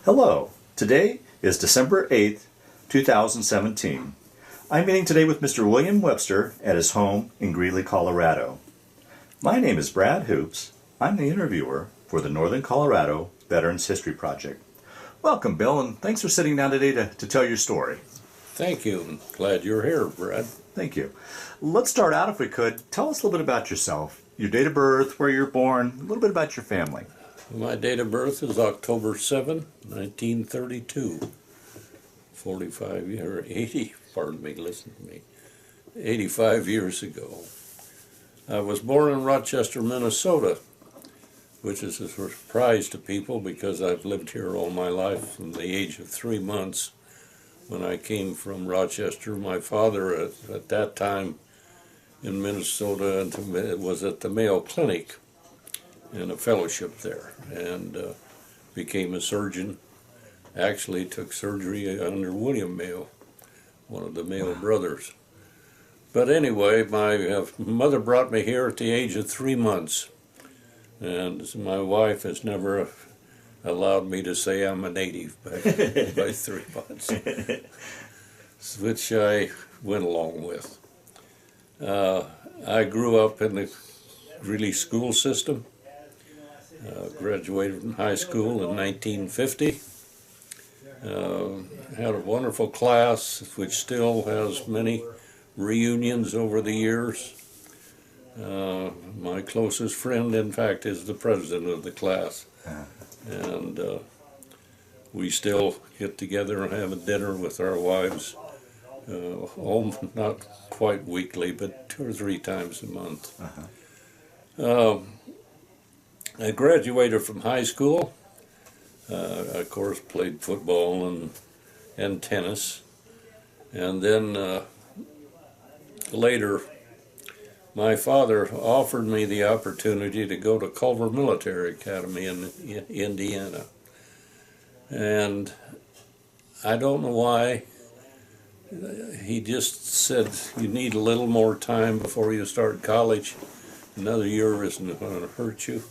Hello, today is December 8th, 2017. I'm meeting today with Mr. William Webster at his home in Greeley, Colorado. My name is Brad Hoops. I'm the interviewer for the Northern Colorado Veterans History Project. Welcome, Bill, and thanks for sitting down today to tell your story. Thank you. I'm glad you're here, Brad. Thank you. Let's start out, if we could. Tell us a little bit about yourself, your date of birth, where you're born, a little bit about your family. My date of birth is October 7, 1932. 85 years ago. I was born in Rochester, Minnesota, which is a surprise to people because I've lived here all my life from the age of 3 months. When I came from Rochester, my father at that time in Minnesota was at the Mayo Clinic in a fellowship there, and became a surgeon. Actually took surgery under William Mayo, one of the Mayo brothers. But anyway, my mother brought me here at the age of 3 months, and my wife has never allowed me to say I'm a native by 3 months, which I went along with. I grew up in the Greeley school system. Graduated from high school in 1950. Had a wonderful class, which still has many reunions over the years. My closest friend, in fact, is the president of the class. And we still get together and have a dinner with our wives, not quite weekly, but 2 or 3 times a month. I graduated from high school. Of course, played football and tennis. And then later, my father offered me the opportunity to go to Culver Military Academy in Indiana. And I don't know why. He just said, you need a little more time before you start college. Another year isn't going to hurt you.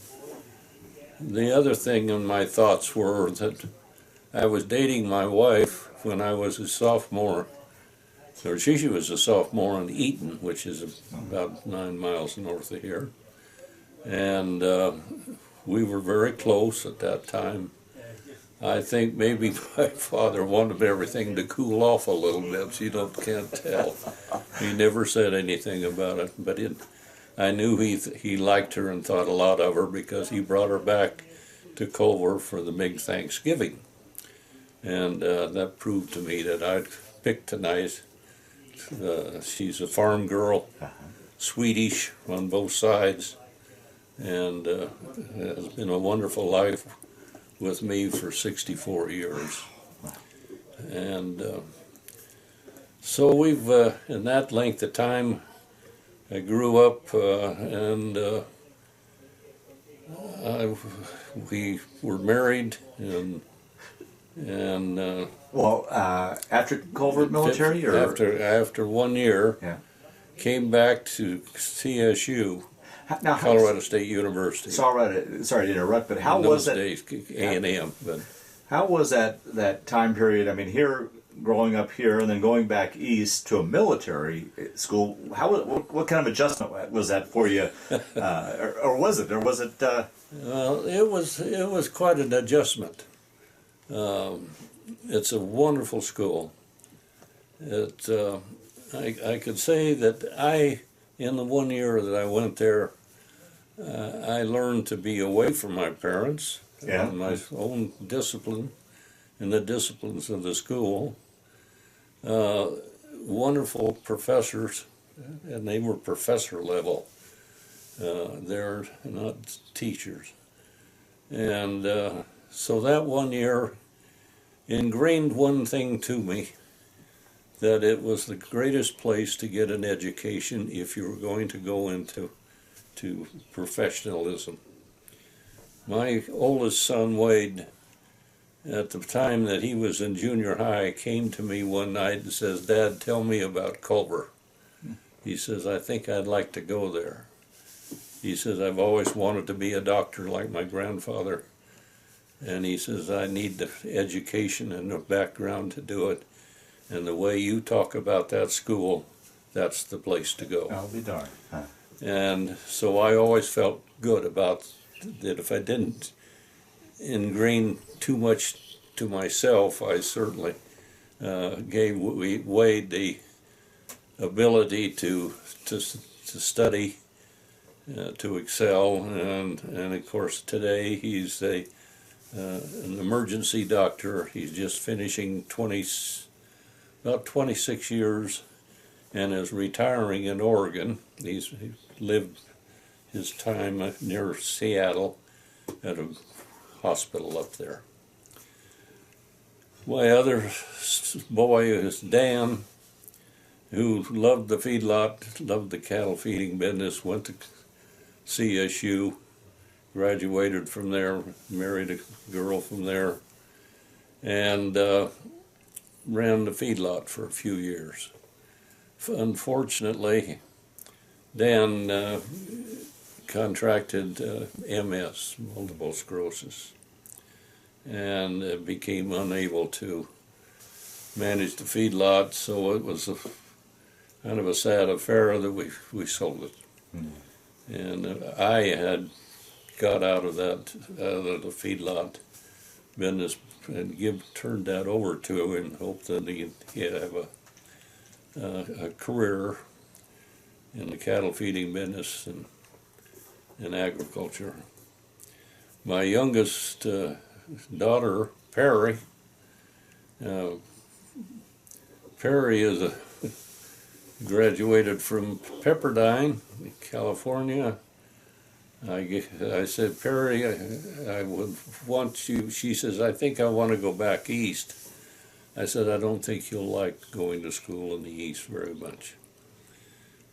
The other thing in my thoughts were that I was dating my wife when I was a sophomore, or she was a sophomore in Eaton, which is about 9 miles north of here. And we were very close at that time. I think maybe my father wanted everything to cool off a little bit, you can't tell. He never said anything about it, but I knew he liked her and thought a lot of her because he brought her back to Culver for the big Thanksgiving. And that proved to me that I'd picked a nice, she's a farm girl, Swedish on both sides, and has been a wonderful life with me for 64 years. And so we've, in that length of time, I grew up and we were married and after Culver Military, or after 1 year, came back to CSU, Colorado State University. Sorry to interrupt, but how was that? Days, A&M, but how was that time period? I mean, here, growing up here and then going back east to a military school, what kind of adjustment was that for you, or was it? Well, it was quite an adjustment. It's a wonderful school. I could say that in the 1 year that I went there, I learned to be away from my parents, and my own discipline, and the disciplines of the school. Wonderful professors, and they were professor level. They're not teachers. And so that 1 year ingrained one thing to me, that it was the greatest place to get an education if you were going to go into professionalism. My oldest son, Wade, at the time that he was in junior high, came to me one night and says, "Dad, tell me about Culver." He says, "I think I'd like to go there." He says, "I've always wanted to be a doctor like my grandfather." And he says, I need the education and the background to do it. And the way you talk about that school, that's the place to go. I'll be darned. Huh. And so I always felt good about that. If I didn't ingrain too much to myself, I certainly gave Wade the ability to study, to excel, and of course today he's an emergency doctor. He's just finishing about 26 years and is retiring in Oregon. He lived his time near Seattle at a hospital up there. My other boy is Dan, who loved the feedlot, loved the cattle feeding business, went to CSU, graduated from there, married a girl from there, and ran the feedlot for a few years. Unfortunately, Dan contracted MS, multiple sclerosis, and became unable to manage the feedlot, so it was kind of a sad affair that we sold it. And I had got out of the feedlot business and turned that over to him and hoped that he'd have a career in the cattle feeding business and agriculture. My youngest daughter, Perry, is graduated from Pepperdine, California. I said, Perry, I would want you, she says, I think I want to go back east. I said, I don't think you'll like going to school in the east very much.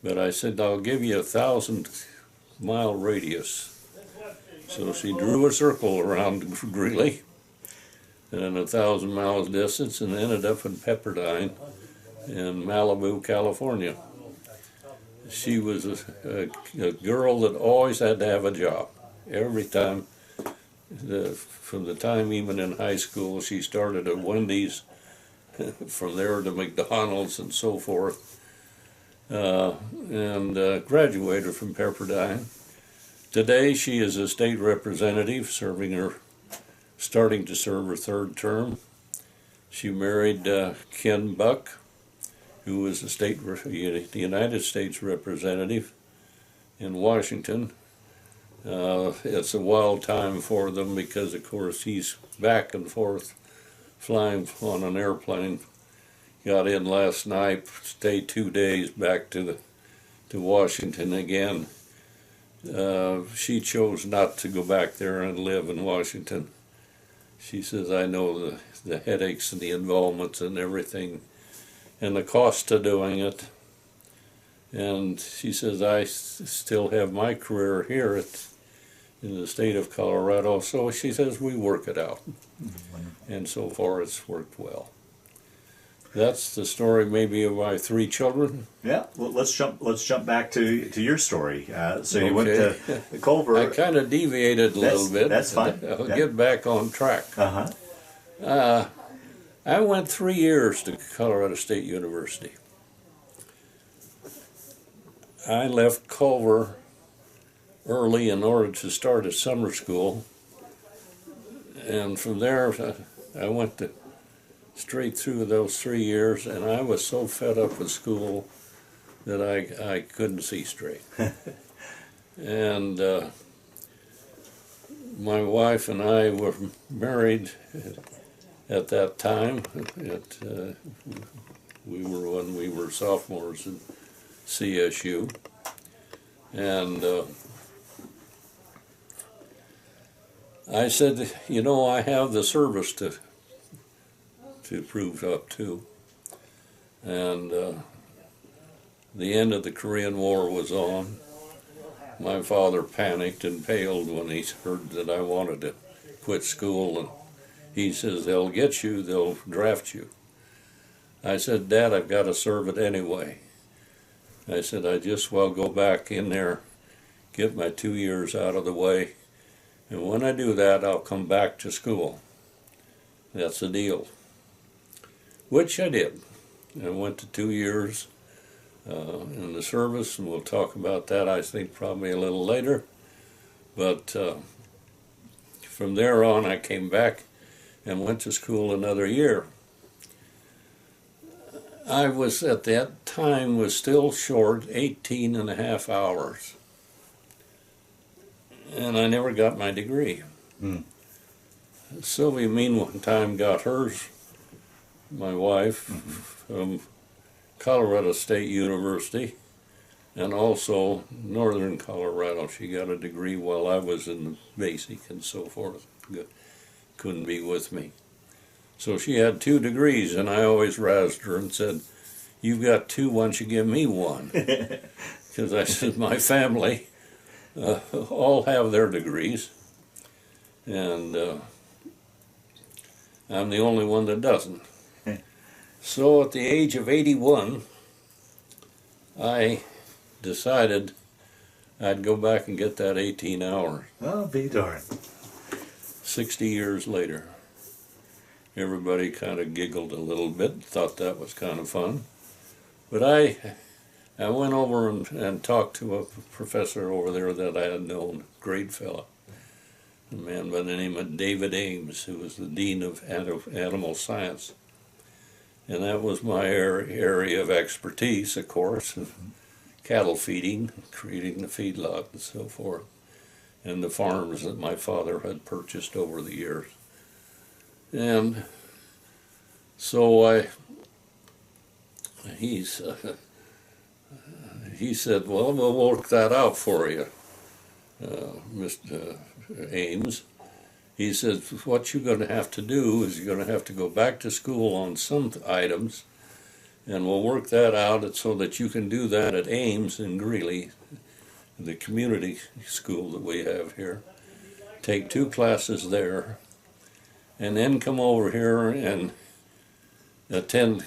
But I said, I'll give you a 1,000-mile radius. So she drew a circle around Greeley and 1,000 miles distance and ended up in Pepperdine in Malibu, California. She was a girl that always had to have a job. Every time, from the time even in high school, she started at Wendy's, from there to McDonald's and so forth, and graduated from Pepperdine. Today she is a state representative, starting to serve her third term. She married Ken Buck, who was the United States representative in Washington. It's a wild time for them because, of course, he's back and forth flying on an airplane. Got in last night, stayed 2 days back to Washington again. She chose not to go back there and live in Washington. She says, I know the headaches and the involvements and everything and the cost of doing it. And she says, I still have my career here in the state of Colorado. So she says, we work it out. And so far it's worked well. That's the story maybe of my 3 children. Yeah, well, let's jump back to your story. So you went to Culver. I kind of deviated a little bit. That's fine. I'll get back on track. I went 3 years to Colorado State University. I left Culver early in order to start a summer school, and from there I went straight through those 3 years, and I was so fed up with school that I couldn't see straight. And my wife and I were married at that time. When we were sophomores in CSU, and I said, you know, I have the service to prove up to. And the end of the Korean War was on. My father panicked and paled when he heard that I wanted to quit school, and he says, they'll get you, they'll draft you. I said, Dad, I've got to serve it anyway. I said, I just well go back in there, get my 2 years out of the way, And when I do that, I'll come back to school. That's the deal. Which I did. I went to 2 years in the service, and we'll talk about that, I think, probably a little later. But from there on, I came back and went to school another year. I was, at that time, was still short 18 and a half hours. And I never got my degree. Mm. Sylvia, meantime, got hers, my wife, from Colorado State University, and also Northern Colorado. She got a degree while I was in the basic and so forth. Couldn't be with me. So she had 2 degrees, and I always razzed her and said, "You've got 2, why don't you give me 1?" Because I said, my family all have their degrees, and I'm the only one that doesn't. So at the age of 81, I decided I'd go back and get that 18 hours. Oh, be darned. 60 years later. Everybody kind of giggled a little bit, thought that was kind of fun. But I went over and talked to a professor over there that I had known, great fella, a man by the name of David Ames, who was the dean of animal science. And that was my area of expertise, of course, cattle feeding, creating the feedlot and so forth, and the farms that my father had purchased over the years. And so he said, "Well, we'll work that out for you, Mr. Ames." He said, "What you're going to have to do is you're going to have to go back to school on some items, and we'll work that out so that you can do that at Ames in Greeley, the community school that we have here. Take 2 classes there, and then come over here and attend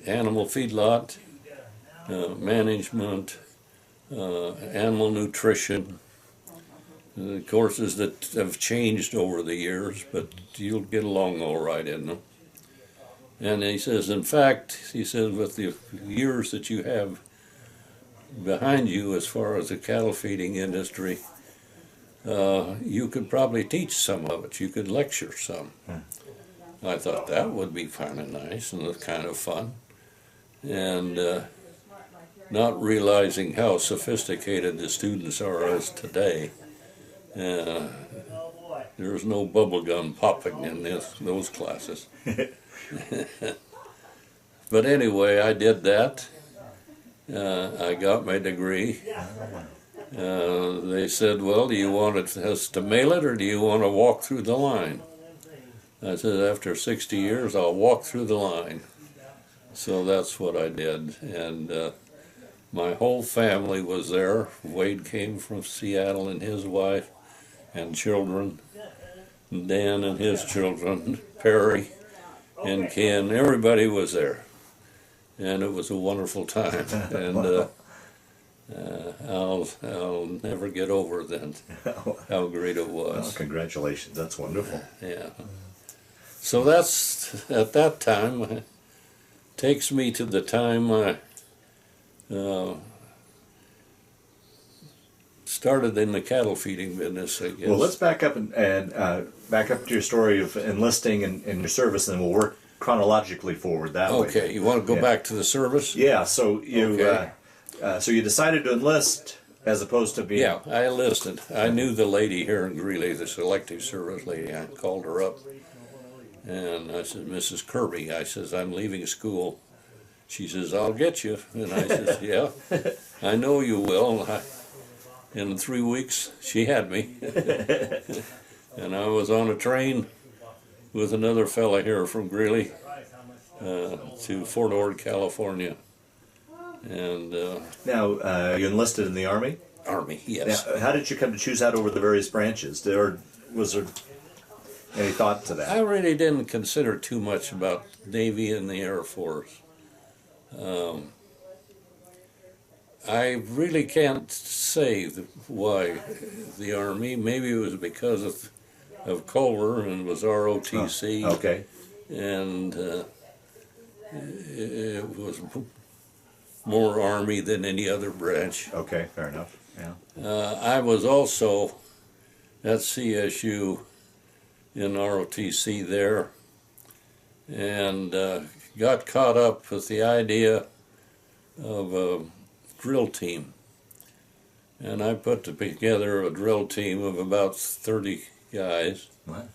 animal feedlot, management, animal nutrition, courses that have changed over the years, but you'll get along all right in them." And he says, in fact, he says, with the years that you have behind you as far as the cattle feeding industry, you could probably teach some of it. You could lecture some. I thought that would be kind of nice and kind of fun. And not realizing how sophisticated the students are as today, there's no bubble gum popping in those classes. But anyway, I did that. I got my degree. They said, "Well, do you want us to mail it, or do you want to walk through the line?" I said, "After 60 years, I'll walk through the line." So that's what I did. And my whole family was there. Wade came from Seattle, and his wife and children. Dan and his children, Perry and Ken, everybody was there. And it was a wonderful time. And I'll never get over then how great it was. Oh, congratulations, that's wonderful. Yeah. So that's, at that time, takes me to the time I started in the cattle feeding business, I guess. Well, let's back up and back up to your story of enlisting and your service, and then we'll work chronologically forward that way. Okay, you want to go back to the service? Yeah. So you so you decided to enlist as opposed to being. Yeah, I enlisted. I knew the lady here in Greeley, the selective service lady. I called her up, and I said, "Mrs. Kirby," I says, "I'm leaving school." She says, "I'll get you." And I says, "Yeah, I know you will." In 3 weeks, she had me. And I was on a train with another fella here from Greeley to Fort Ord, California. And now, you enlisted in the Army? Army, yes. Now, how did you come to choose that over the various branches? Was there any thought to that? I really didn't consider too much about Navy and the Air Force. I really can't say why the Army. Maybe it was because of Culver and it was ROTC. Okay. And it was more Army than any other branch. Okay, fair enough. Yeah. I was also at CSU in ROTC there, and got caught up with the idea of a drill team. And I put together a drill team of about 30 guys. What?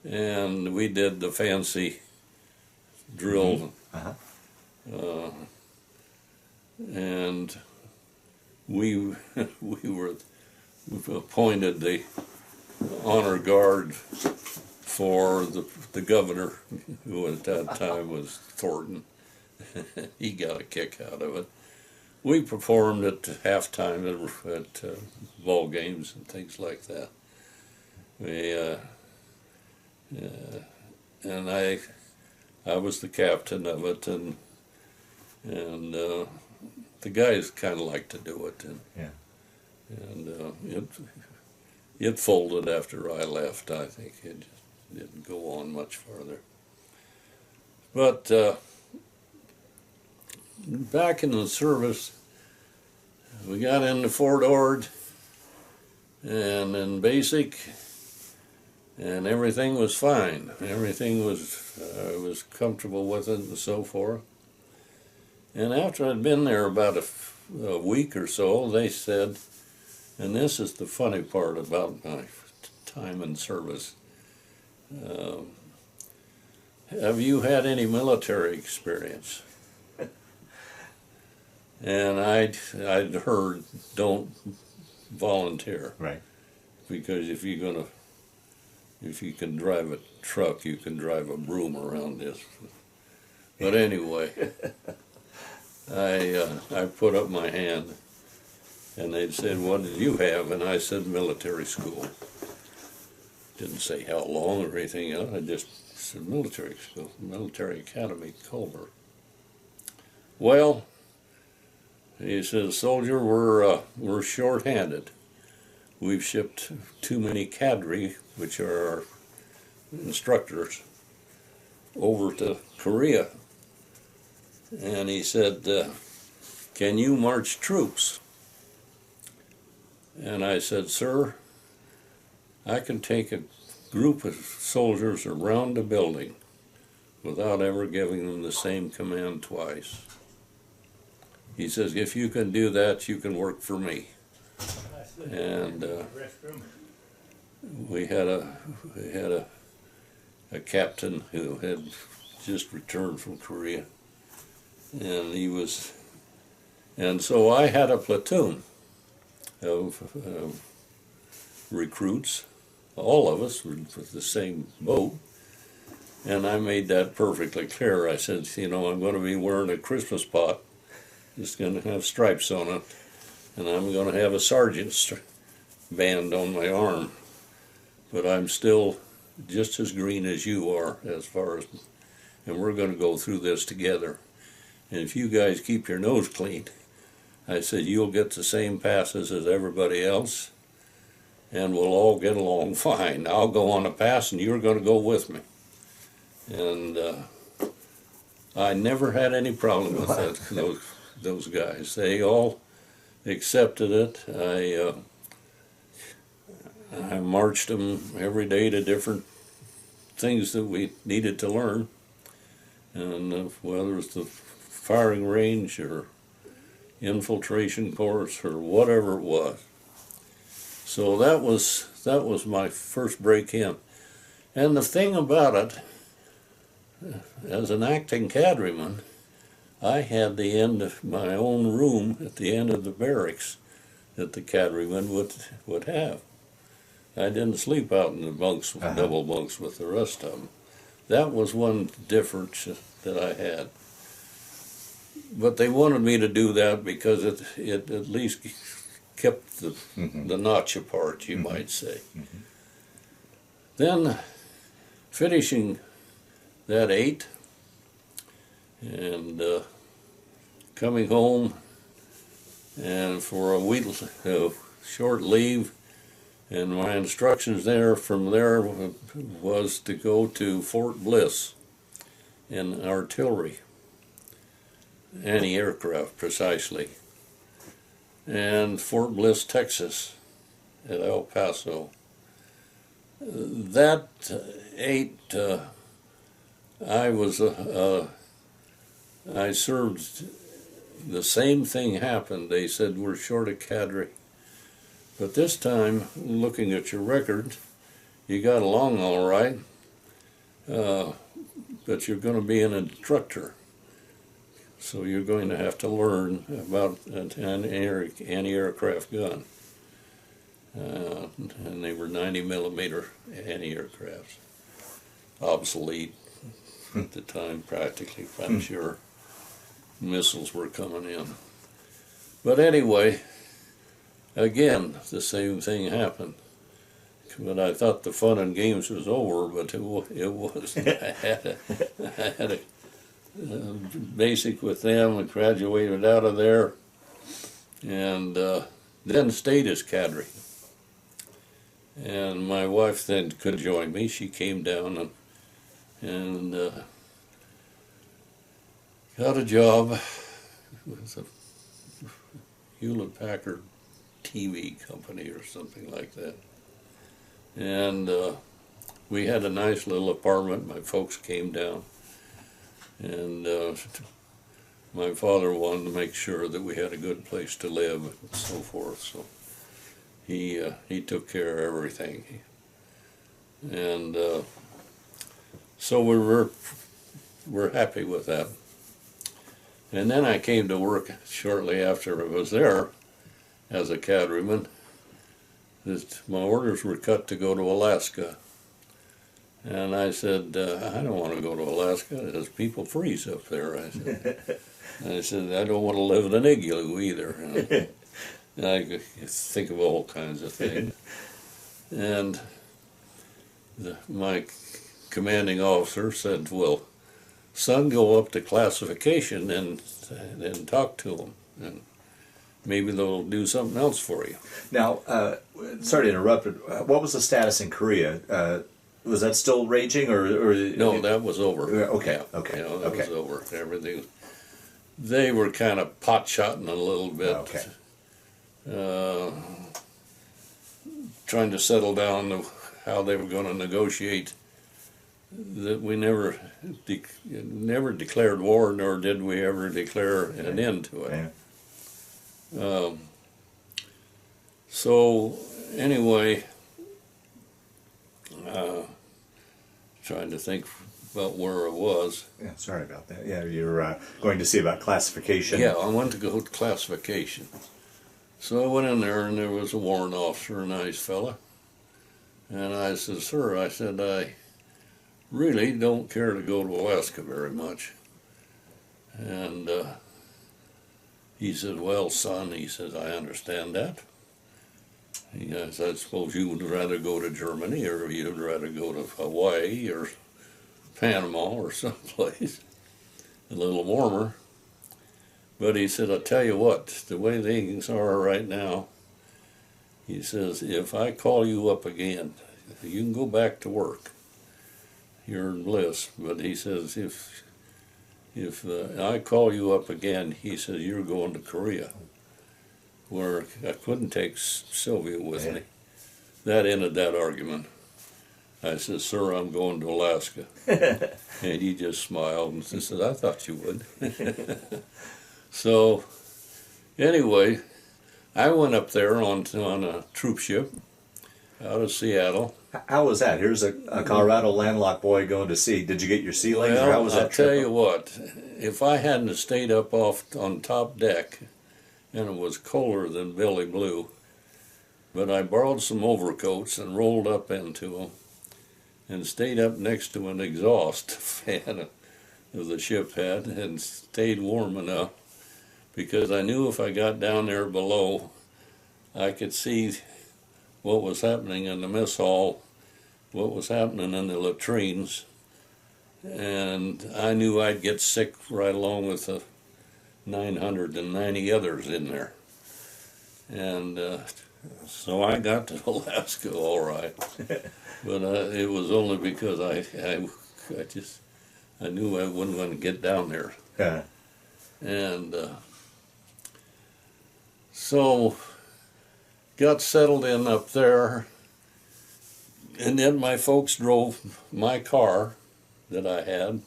And we did the fancy drill. Uh-huh. And we were appointed the honor guard for the governor, who at that time was Thornton. He got a kick out of it. We performed at halftime at ball games and things like that. And I was the captain of it, and the guys kind of liked to do it, and it folded after I left. I think it just didn't go on much farther. But back in the service, we got into Fort Ord, and in basic, and everything was fine. Everything was, I was comfortable with it and so forth. And after I'd been there about a week or so, they said, and this is the funny part about my time in service, have you had any military experience? And I'd heard, don't volunteer. Right. Because if you can drive a truck, you can drive a broom around this. But anyway, I put up my hand, and they'd said, what did you have? And I said, military school. Didn't say how long or anything else. I just said military school, Military Academy, Culver. Well, he says, soldier, we're short-handed. We've shipped too many cadre, which are our instructors, over to Korea. And he said, can you march troops? And I said, sir, I can take a group of soldiers around a building without ever giving them the same command twice. He says, if you can do that, you can work for me. And we had a captain who had just returned from Korea, and so I had a platoon of recruits. All of us were with the same boat, and I made that perfectly clear. I said, you know, I'm going to be wearing a Christmas pot. It's going to have stripes on it, and I'm going to have a sergeant's band on my arm, but I'm still just as green as you are as far as, and we're going to go through this together. And if you guys keep your nose clean, I said, you'll get the same passes as everybody else, and we'll all get along fine. I'll go on a pass, and you're going to go with me. And I never had any problem with that. Those guys, they all accepted it. I marched them every day to different things that we needed to learn, and whether it was the firing range or infiltration course or whatever it was. So that was my first break in. And the thing about it, as an acting cadreman, I had the end of my own room at the end of the barracks that the cadremen would have. I didn't sleep out in the bunks, double bunks with the rest of them. That was one difference that I had. But they wanted me to do that because it at least kept the notch apart, you might say. Then, finishing that 8, and coming home, and for a short leave, and my instructions there from there was to go to Fort Bliss in artillery, anti-aircraft precisely, and Fort Bliss, Texas, at El Paso. That I served. The same thing happened. They said we're short a cadre, but this time, looking at your record, you got along all right. But you're going to be an instructor, so you're going to have to learn about an anti-aircraft gun. And they were 90 millimeter anti-aircrafts, obsolete at the time practically, I'm sure. Missiles were coming in. But anyway, again, the same thing happened. But I thought the fun and games was over, but it wasn't. I had a basic with them and graduated out of there, and then stayed as cadre. And my wife then could join me. She came down and got a job with a Hewlett-Packard TV company or something like that. And we had a nice little apartment. My folks came down, and my father wanted to make sure that we had a good place to live and so forth. So he took care of everything, and so we're happy with that. And then I came to work shortly after I was there as a cadreman. My orders were cut to go to Alaska. And I said, I don't want to go to Alaska. There's people freeze up there. I said, I don't want to live in an igloo either. And I could think of all kinds of things. And my commanding officer said, well, son, go up to classification and talk to them. And maybe they'll do something else for you. Now, sorry to interrupt, but what was the status in Korea? Was that still raging, or no? That was over. Okay, yeah, okay, that was over. Everything. They were kind of pot-shotting a little bit, trying to settle down how they were going to negotiate. That we never declared war, nor did we ever declare an end to it. Yeah. So anyway, trying to think about where I was. Yeah, sorry about that. Yeah, you were going to see about classification. Yeah, I wanted to go to classification. So I went in there, and there was a warrant officer, a nice fella. And I said, sir, I said, I really don't care to go to Alaska very much. And he said, well, son, he says, I understand that. He says, I suppose you would rather go to Germany, or you'd rather go to Hawaii or Panama or someplace a little warmer. But he said, I'll tell you what, the way things are right now, he says, if I call you up again, you can go back to work. You're in bliss. But he says, if I call you up again, he says, you're going to Korea, where I couldn't take Sylvia with me. That ended that argument. I said, sir, I'm going to Alaska. And he just smiled and said, I thought you would. So anyway, I went up there on a troop ship out of Seattle. How was that? Here's a Colorado landlocked boy going to sea. Did you get your sea legs, or how was that I'll trip? tell you what, if I hadn't stayed up on top deck, and it was colder than Billy Blue, but I borrowed some overcoats and rolled up into them and stayed up next to an exhaust fan that the ship had and stayed warm enough, because I knew if I got down there below, I could see what was happening in the mess hall, what was happening in the latrines, and I knew I'd get sick right along with the 990 others in there. And so I got to Alaska all right, but it was only because I knew I wasn't going to get down there. Yeah. And so got settled in up there, and then my folks drove my car that I had.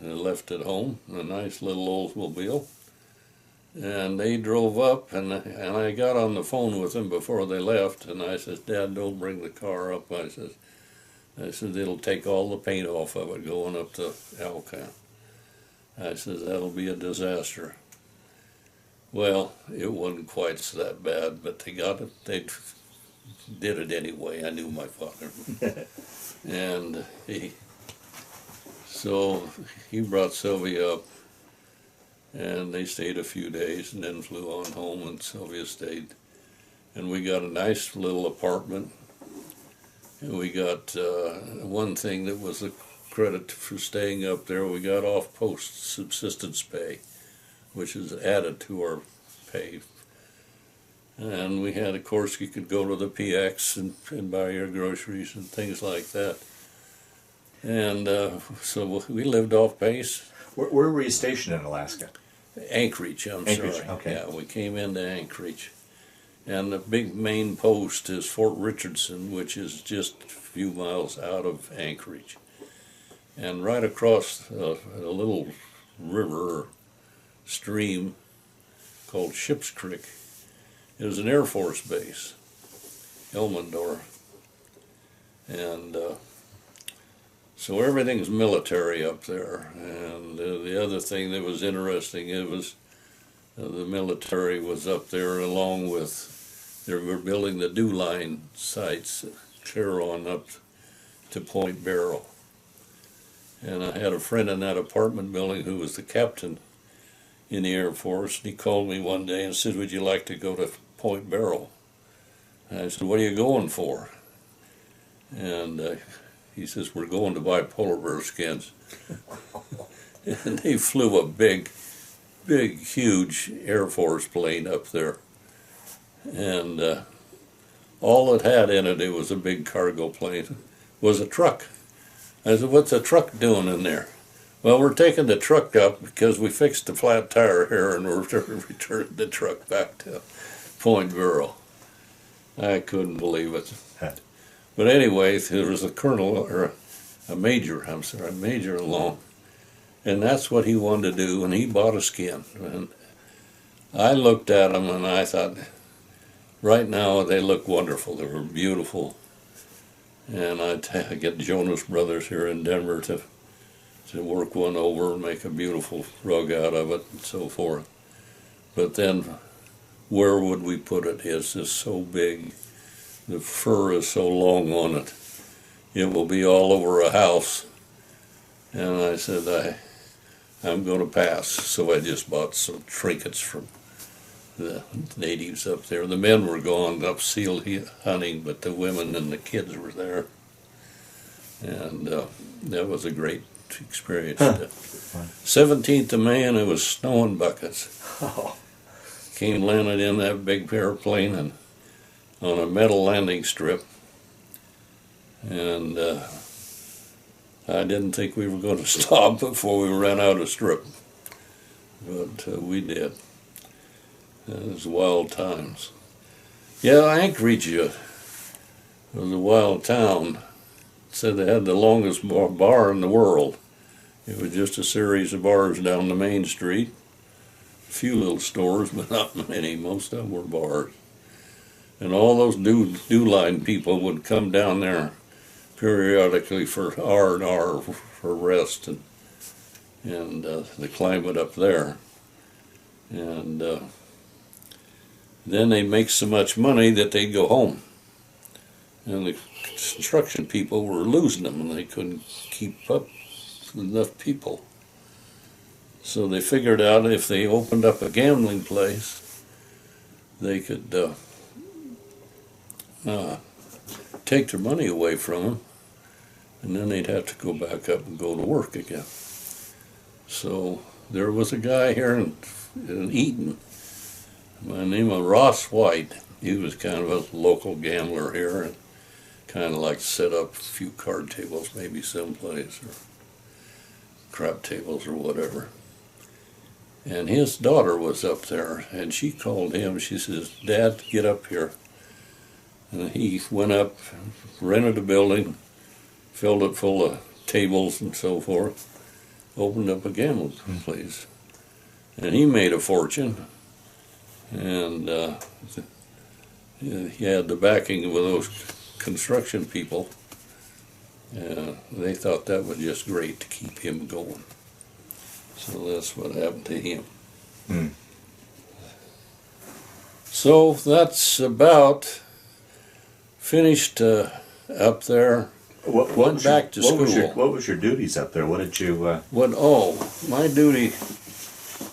I left at home, a nice little Oldsmobile, and they drove up, and I got on the phone with them before they left, and I said, "Dad, don't bring the car up." I said, "It'll take all the paint off of it going up to Alcan." I said, "That'll be a disaster." Well, it wasn't quite that bad, but they got it. They did it anyway. I knew my father, and so he brought Sylvia up, and they stayed a few days and then flew on home, and Sylvia stayed. And we got a nice little apartment, and we got one thing that was a credit for staying up there. We got off-post subsistence pay, which is added to our pay. And we had, of course, you could go to the PX and buy your groceries and things like that. And so we lived off base. Where were you stationed in Alaska? Anchorage, Anchorage, sorry. okay. Yeah, we came into Anchorage. And the big main post is Fort Richardson, which is just a few miles out of Anchorage. And right across a little river or stream called Ships Creek is an Air Force base, Elmendorf. And so everything's military up there. And the other thing that was interesting, it was the military was up there along with, they were building the dew line sites clear on up to Point Barrow. And I had a friend in that apartment building who was the captain in the Air Force, and he called me one day and said, "Would you like to go to Point Barrow?" And I said, "What are you going for?" And he says, "We're going to buy polar bear skins." And they flew a big, huge Air Force plane up there. And all it had in it, it was a big cargo plane, was a truck. I said, "What's a truck doing in there?" "Well, we're taking the truck up because we fixed the flat tire here and we're returning the truck back to Point Barrow." I couldn't believe it. But anyway, there was a colonel, or a major along, and that's what he wanted to do, and he bought a skin. And I looked at them and I thought, right now they look wonderful. They were beautiful. And I get Jonas Brothers here in Denver to work one over and make a beautiful rug out of it and so forth. But then where would we put it? It's just so big. The fur is so long on it. It will be all over a house. And I said, I'm going to pass. So I just bought some trinkets from the natives up there. The men were gone up seal hunting, but the women and the kids were there. And that was a great experience. 17th of May, and it was snowing buckets. Came landed in that big airplane and on a metal landing strip. And I didn't think we were going to stop before we ran out of strip. But we did. It was wild times. Yeah, Anchorage was a wild town. Said they had the longest bar in the world. It was just a series of bars down the main street. A few little stores, but not many. Most of them were bars. And all those dew line people would come down there periodically for R&R for rest and the climate up there. And then they'd make so much money that they'd go home. And the construction people were losing them, and they couldn't keep up with enough people. So they figured out if they opened up a gambling place, they could take their money away from them, and then they'd have to go back up and go to work again. So there was a guy here in Eaton, by the name of Ross White. He was kind of a local gambler here and kind of like set up a few card tables maybe someplace, or crap tables or whatever. And his daughter was up there, and she called him. She says, "Dad, get up here." And he went up, rented a building, filled it full of tables and so forth, opened up a gambling place. And he made a fortune, and he had the backing of those construction people. They thought that was just great to keep him going. So that's what happened to him. Mm. So that's about finished up there. Went back to school. What was your duties up there? What did you? My duty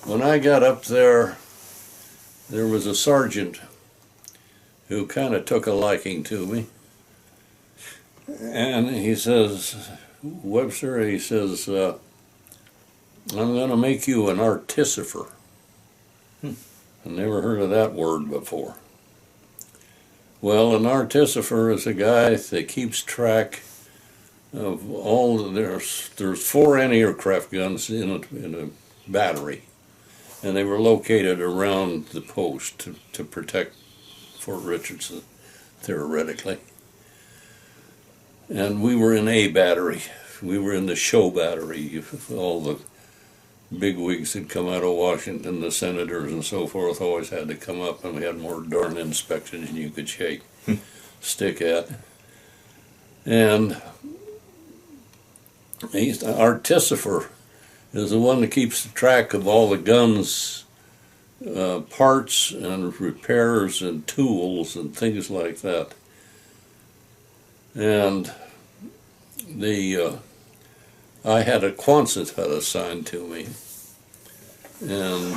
when I got up there, there was a sergeant who kind of took a liking to me, and he says, "Webster," he says, "I'm going to make you an artificer." I never heard of that word before. Well, an artificer is a guy that keeps track of all. There's 4 anti-aircraft guns in a battery, and they were located around the post to protect Fort Richardson, theoretically. And we were in A battery. We were in the show battery. All the bigwigs had come out of Washington, the senators and so forth always had to come up, and we had more darn inspections than you could stick at. And he's the artificer is the one that keeps track of all the guns, parts and repairs and tools and things like that. And I had a Quonset hut assigned to me, and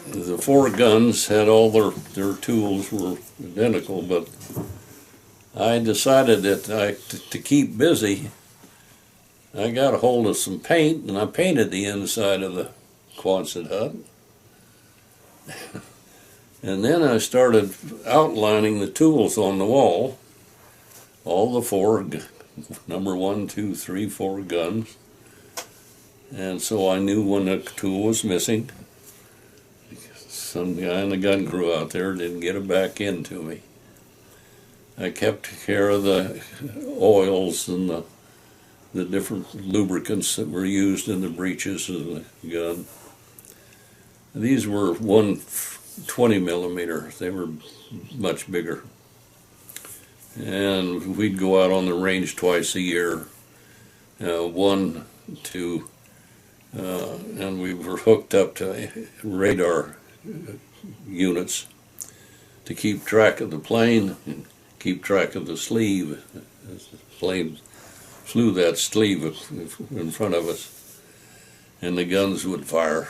the 4 guns had all their tools were identical, but I decided that to keep busy, I got a hold of some paint, and I painted the inside of the Quonset hut. And then I started outlining the tools on the wall, all the 4 number 1, 2, 3, 4 guns. And so I knew when a tool was missing. Some guy in the gun crew out there didn't get it back into me. I kept care of the oils and the different lubricants that were used in the breeches of the gun. These were 120 millimeter. They were much bigger. And we'd go out on the range twice a year, and we were hooked up to radar units to keep track of the plane and keep track of the sleeve. As the plane flew that sleeve in front of us, and the guns would fire.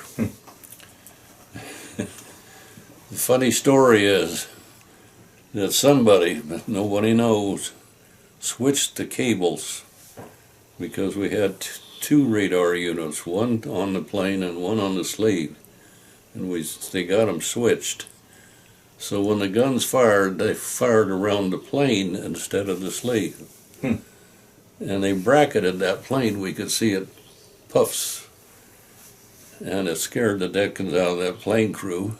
The funny story is that somebody, but nobody knows, switched the cables because we had 2 radar units, one on the plane and one on the sleeve, and they got them switched. So when the guns fired, they fired around the plane instead of the sleeve. And they bracketed that plane. We could see it puffs, and it scared the dickens out of that plane crew.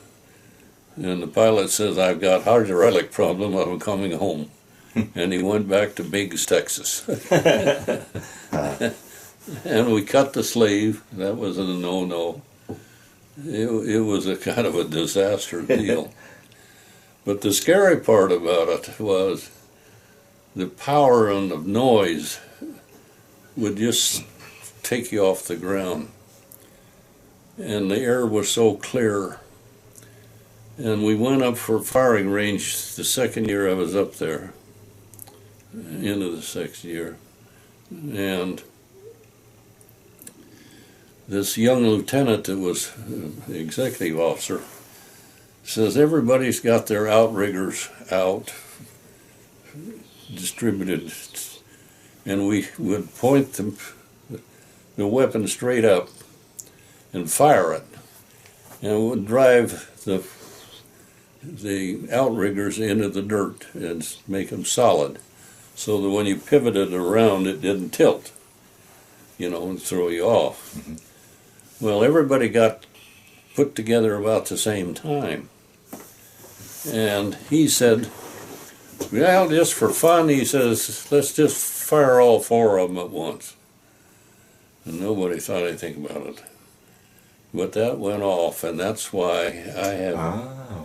And the pilot says, "I've got hydraulic problem, I'm coming home." And he went back to Biggs, Texas. And we cut the sleeve. That was a no-no. It was a kind of a disaster deal. But the scary part about it was the power and the noise would just take you off the ground. And the air was so clear. And we went up for firing range the second year I was up there, into the 6th year. And this young lieutenant that was the executive officer says, "Everybody's got their outriggers out, distributed, and we would point the weapon straight up and fire it. and would drive the outriggers into the dirt and make them solid, so that when you pivoted around, it didn't tilt, and throw you off. Mm-hmm. Well, everybody got put together about the same time, and he said, well, just for fun, he says, let's just fire all 4 of them at once. And nobody thought anything about it. But that went off, and that's why I have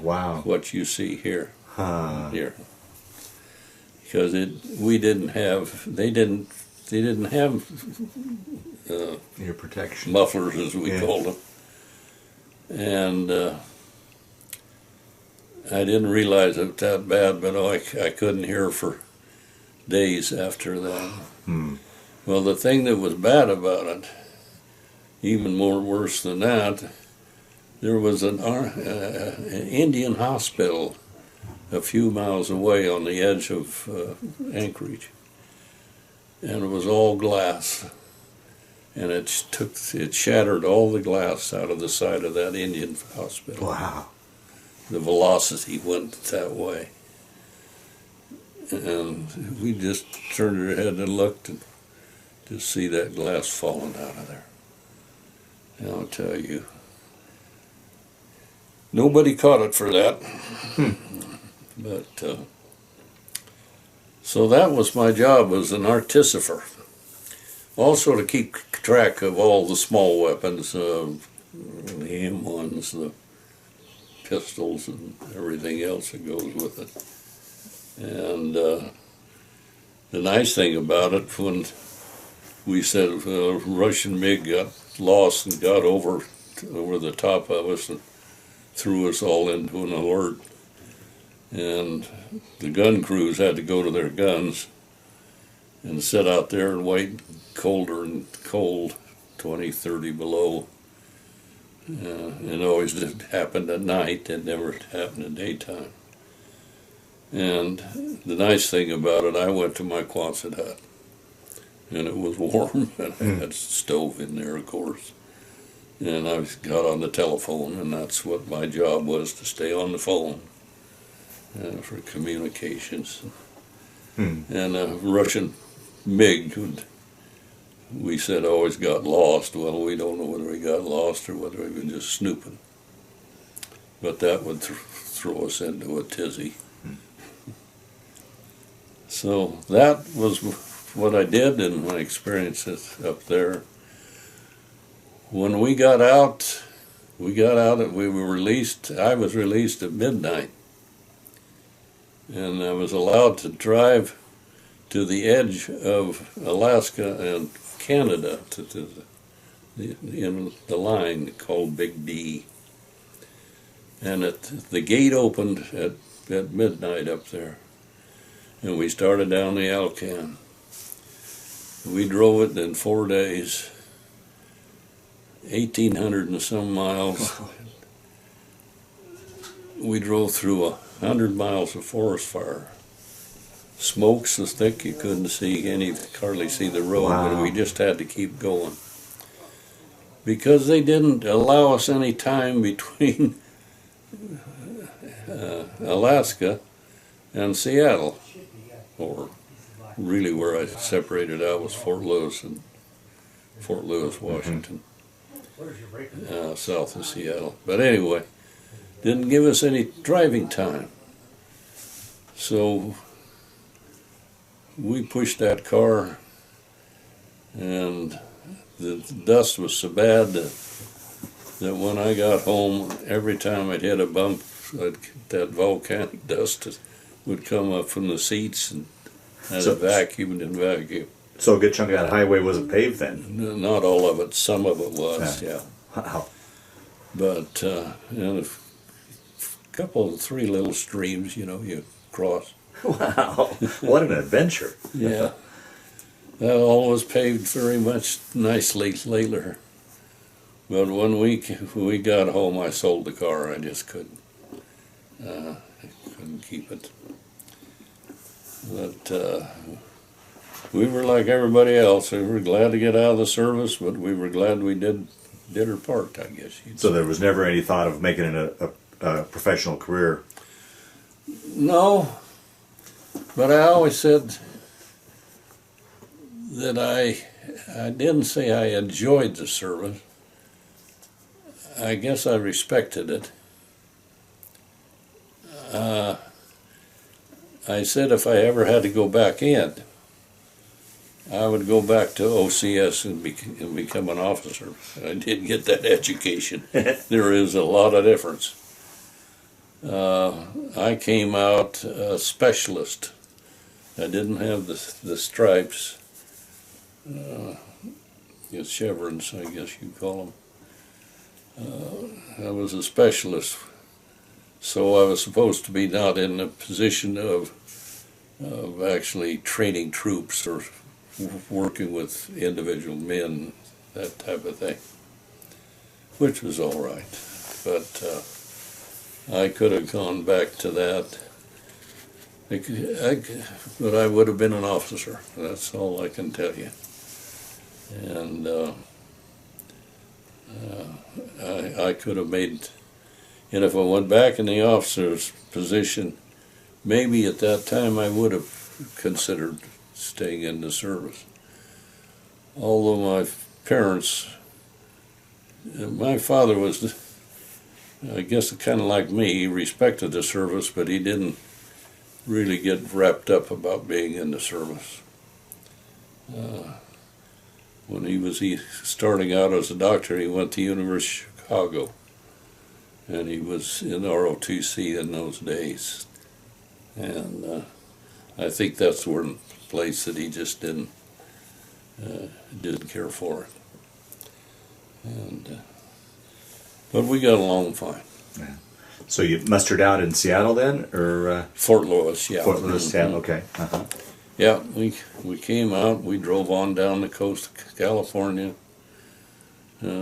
what you see here. Here. Because they didn't have your protection mufflers, as we called them. And I didn't realize it that bad, but I couldn't hear for days after that. Well, the thing that was bad about it, even more worse than that, there was an Indian hospital a few miles away on the edge of Anchorage, and it was all glass, and it shattered all the glass out of the side of that Indian hospital. Wow. The velocity went that way, and we just turned our head and looked and to see that glass falling out of there. And I'll tell you, nobody caught it for that. But so that was my job as an artificer. Also to keep track of all the small weapons, the M1s, the pistols, and everything else that goes with it. And the nice thing about it, when we said a Russian MiG got lost and got over the top of us and threw us all into an alert, and the gun crews had to go to their guns and sit out there and wait colder and cold, 20, 30 below. It always did happen at night. It never happened in daytime. And the nice thing about it, I went to my Quonset hut, and it was warm, and I had a stove in there, of course. And I got on the telephone, and that's what my job was, to stay on the phone for communications. And a Russian MiG, we said, always got lost. Well, we don't know whether he got lost or whether he was just snooping. But that would throw us into a tizzy. So that was what I did and my experiences up there. When we got out, we were released. I was released at midnight, and I was allowed to drive to the edge of Alaska and Canada, in the line called Big D. And the gate opened at midnight up there, and we started down the Alcan. We drove it in 4 days, 1,800 and some miles. We drove through 100 miles of forest fire. Smoke so thick you couldn't hardly see the road, but we just had to keep going. Because they didn't allow us any time between Alaska and Seattle, or really where I separated out was Fort Lewis, Washington, south of Seattle. But anyway, didn't give us any driving time. So we pushed that car, and the dust was so bad that when I got home, every time I'd hit a bump, that volcanic dust would come up from the seats and had a vacuum and vacuum. So a good chunk of that highway wasn't paved then? Not all of it. Some of it was, yeah. Wow. But and three little streams, you cross. Wow, what an adventure. Yeah. That all was paved very much nicely later. But when we got home, I sold the car. I just couldn't keep it. But we were like everybody else. We were glad to get out of the service, but we were glad we did did her part, I guess. So there was never any thought of making it a professional career? No, but I always said that I didn't say I enjoyed the service. I guess I respected it. I said if I ever had to go back in, I would go back to OCS and become an officer. I didn't get that education. There is a lot of difference. I came out a specialist. I didn't have the stripes, chevrons, I guess you call them. I was a specialist, so I was supposed to be not in the position of actually training troops or working with individual men, that type of thing, which was all right. But I could have gone back to that. But I would have been an officer. That's all I can tell you. And I could have made, and if I went back in the officer's position, maybe at that time I would have considered staying in the service. Although my parents, my father was, I guess, kind of like me. He respected the service, but he didn't really get wrapped up about being in the service. When he was starting out as a doctor, he went to University of Chicago, and he was in ROTC in those days. And I think that's the place that he just didn't care for it. And but we got along fine. Yeah. So you mustered out in Seattle then, or Fort Lewis, yeah. Fort Lewis, Seattle. Okay. Uh-huh. Yeah, we came out. We drove on down the coast of California.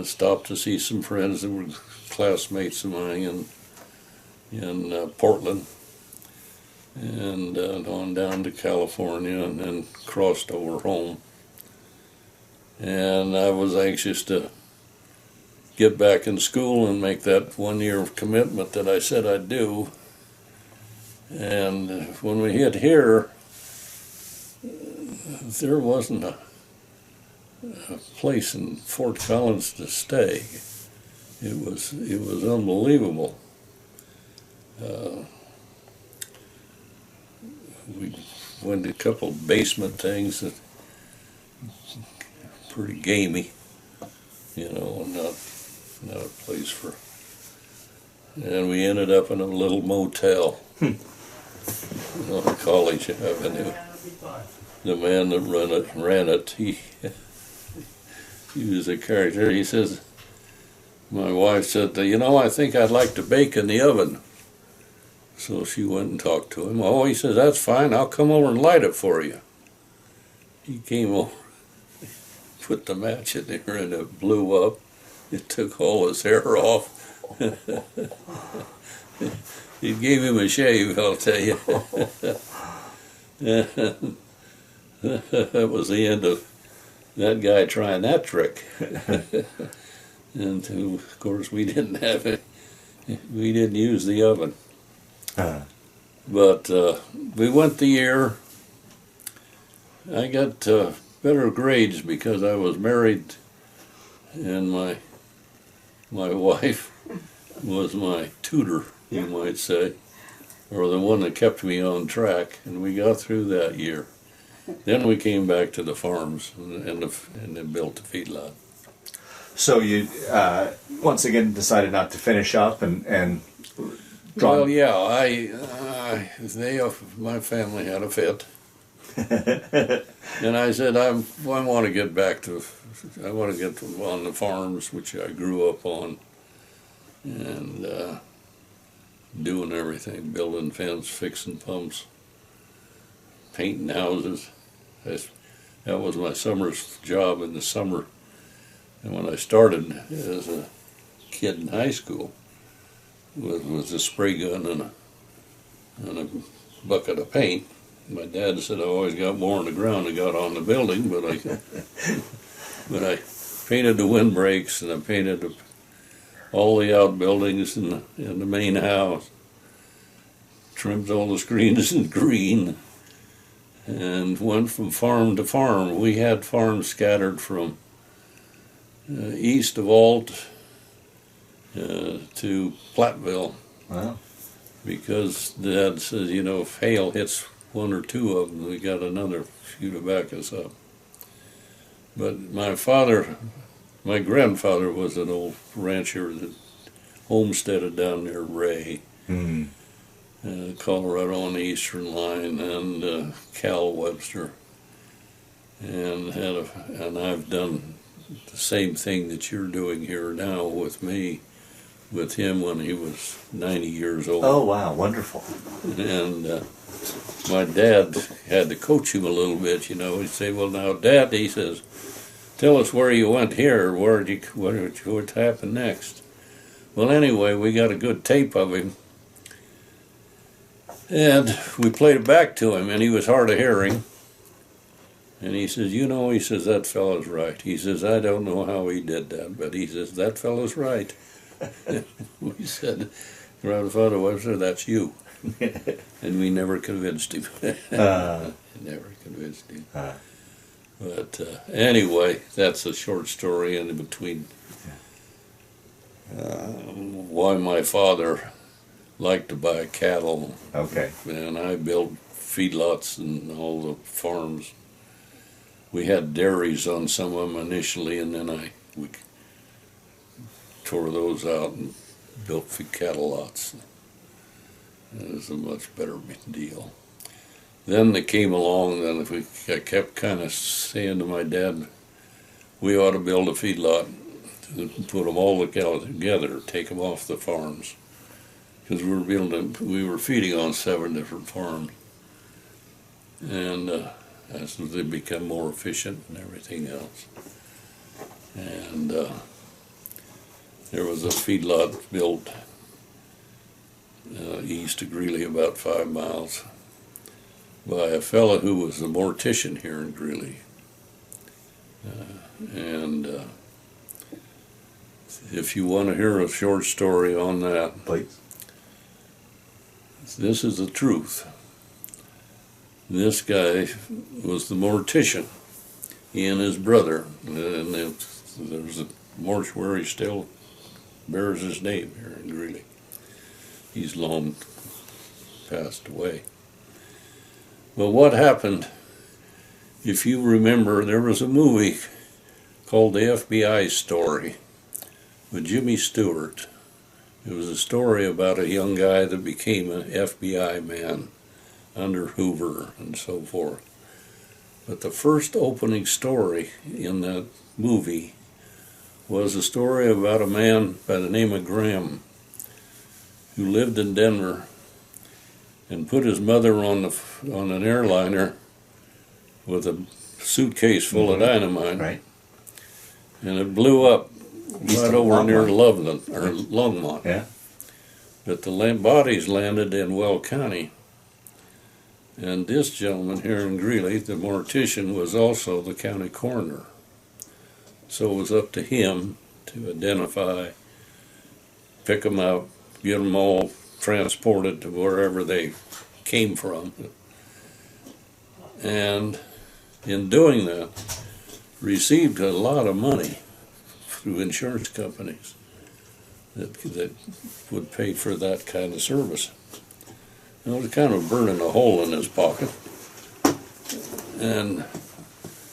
Stopped to see some friends that were classmates of mine in Portland, and on down to California, and then crossed over home. And I was anxious to get back in school and make that 1 year of commitment that I said I'd do. And when we hit here, there wasn't a place in Fort Collins to stay. It was unbelievable. We went to a couple of basement things that pretty gamey, not a place for. And we ended up in a little motel on College Avenue. The man that ran it, he was a character. He says, my wife said, I think I'd like to bake in the oven. So she went and talked to him. Oh, he says, that's fine. I'll come over and light it for you. He came over, put the match in there, and it blew up. It took all his hair off. It gave him a shave, I'll tell you. That was the end of that guy trying that trick. And of course, we didn't have it. We didn't use the oven. But we went the year. I got better grades because I was married, and my wife was my tutor, you might say, or the one that kept me on track, and we got through that year. Then we came back to the farms and then built the feedlot. So you once again decided not to finish up and well, yeah, my family had a fit, and I said I want to get back to. I want to get on the farms, which I grew up on, and doing everything, building fence, fixing pumps, painting houses. That was my summer's job in the summer. And when I started as a kid in high school, with a spray gun and a bucket of paint, my dad said I always got more on the ground than got on the building, but I painted the windbreaks, and I painted all the outbuildings in the main house. Trimmed all the screens in green, and went from farm to farm. We had farms scattered from east of Alt to Platteville. Wow. Because Dad says, you know, if hail hits one or two of them, we got another few to back us up. But my grandfather was an old rancher that homesteaded down near Ray, Colorado on the eastern line, and Cal Webster, and I've done the same thing that you're doing here now with me, with him when he was 90 years old. Oh, wow, wonderful. And my dad had to coach him a little bit, you know. He'd say, well, now, Dad, he says, tell us where you went here, what happened next. Well, anyway, we got a good tape of him, and we played it back to him, and he was hard of hearing. And he says, you know, he says, that fellow's right. He says, I don't know how he did that, but he says, that fellow's right. We said, Grandfather Webster, that's you. And we never convinced him. Never convinced him. But anyway, that's a short story in between why my father liked to buy cattle. Okay. And I built feedlots and all the farms. We had dairies on some of them initially, and then we tore those out and built cattle lots. It was a much better deal. Then they came along, and I kept kind of saying to my dad, we ought to build a feedlot, put them all together, take them off the farms. Because we were feeding on 7 different farms. And as they become more efficient and everything else. And there was a feedlot built east of Greeley, about 5 miles, by a fellow who was a mortician here in Greeley. And if you want to hear a short story on that, please. This is the truth. This guy was the mortician, he and his brother, and there's a mortuary still bears his name here in Greeley. He's long passed away. But what happened, if you remember, there was a movie called The FBI Story with Jimmy Stewart. It was a story about a young guy that became an FBI man under Hoover and so forth. But the first opening story in that movie was a story about a man by the name of Graham who lived in Denver and put his mother on an airliner with a suitcase full of dynamite. Right. And it blew up right over near Loveland, or Longmont. Yeah. But the bodies landed in Weld County. And this gentleman here in Greeley, the mortician, was also the county coroner. So it was up to him to identify, pick them out, get them all transported to wherever they came from. And in doing that, received a lot of money through insurance companies that would pay for that kind of service. And it was kind of burning a hole in his pocket. And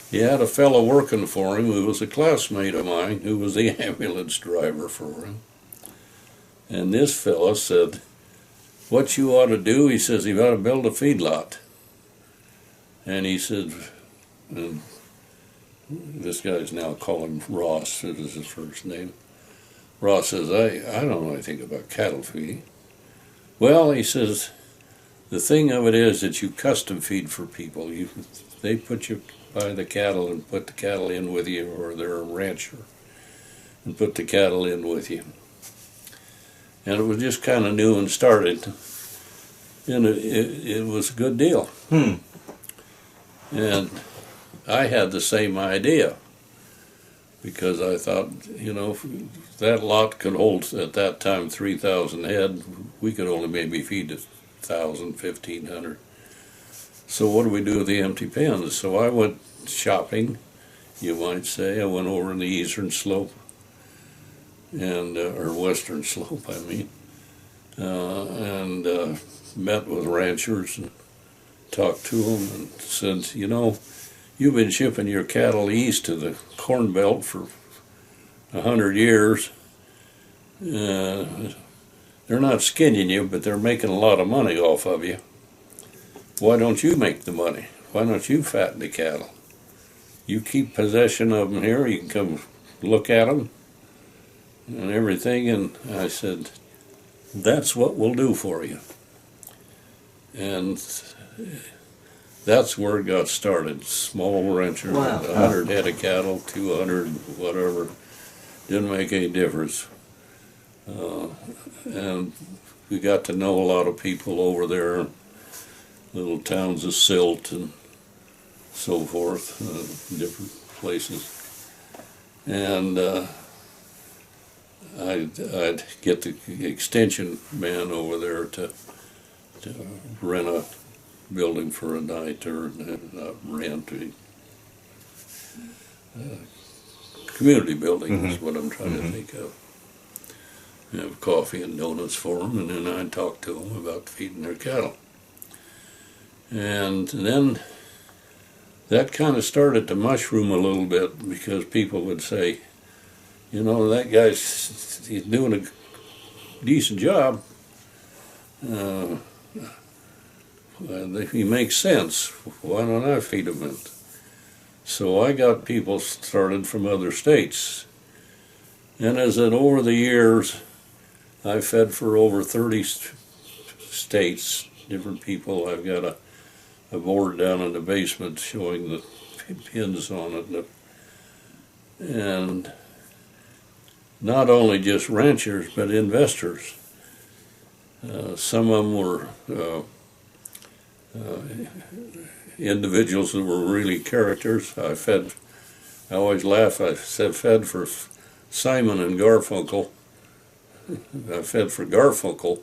he had a fellow working for him who was a classmate of mine who was the ambulance driver for him. And this fellow said, what you ought to do, he says, you ought to build a feedlot. And he said, and this guy's now calling him Ross, it is his first name. Ross says, I don't know anything about cattle feeding. Well, he says, the thing of it is that you custom feed for people. They put you by the cattle and put the cattle in with you, or they're a rancher and put the cattle in with you. And it was just kind of new and started, and it was a good deal. And I had the same idea. because I thought, that lot could hold at that time 3,000 head. We could only maybe feed 1,000, 1,500. So what do we do with the empty pens? So I went shopping, you might say. I went over in the eastern slope, and or western slope, I mean, and met with ranchers and talked to them and said, you've been shipping your cattle east to the Corn Belt for 100 years. They're not skinning you, but they're making a lot of money off of you. Why don't you make the money? Why don't you fatten the cattle? You keep possession of them here, you can come look at them and everything. And I said, that's what we'll do for you. And that's where it got started. Small rancher, Wow. 100 head of cattle, 200, whatever. Didn't make any difference. And we got to know a lot of people over there, little towns of Silt and so forth, different places. And I'd get the extension man over there to rent a building for a night, or not rent, community building is what I'm trying to think of. Have coffee and donuts for them, and then I'd talk to them about feeding their cattle. And then that kind of started to mushroom a little bit, because people would say, that he's doing a decent job. He makes sense. Why don't I feed him it? So I got people started from other states. And as in over the years, I fed for over 30 states, different people. I've got a board down in the basement showing the pins on it. And not only just ranchers, but investors. Some of them were individuals that were really characters. I always laugh, I said fed for Simon and Garfunkel. I fed for Garfunkel.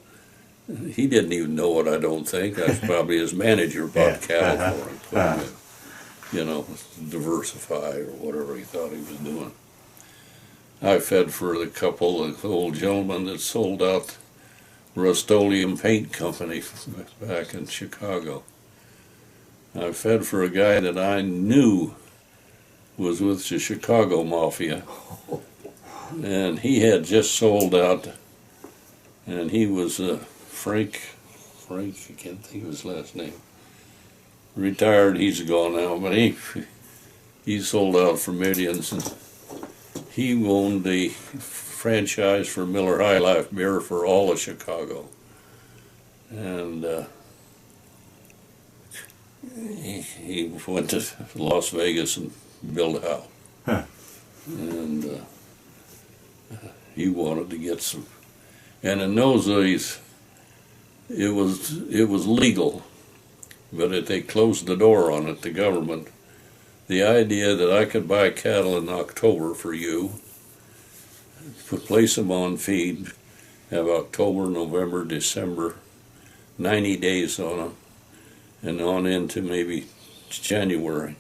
He didn't even know it, I don't think. That's probably his manager bought cattle for him, diversify or whatever he thought he was doing. I fed for the couple of old gentlemen that sold out Rust-Oleum Paint Company back in Chicago. I fed for a guy that I knew was with the Chicago Mafia, and he had just sold out, and he was Frank, I can't think of his last name. Retired, he's gone now, but he sold out for millions, and he owned the franchise for Miller High Life beer for all of Chicago. And he went to Las Vegas and built a house. Huh. And he wanted to get some. And in those days, it was legal, but they closed the door on it, the government. The idea that I could buy cattle in October for you, place them on feed, have October, November, December, 90 days on them, and on into maybe January.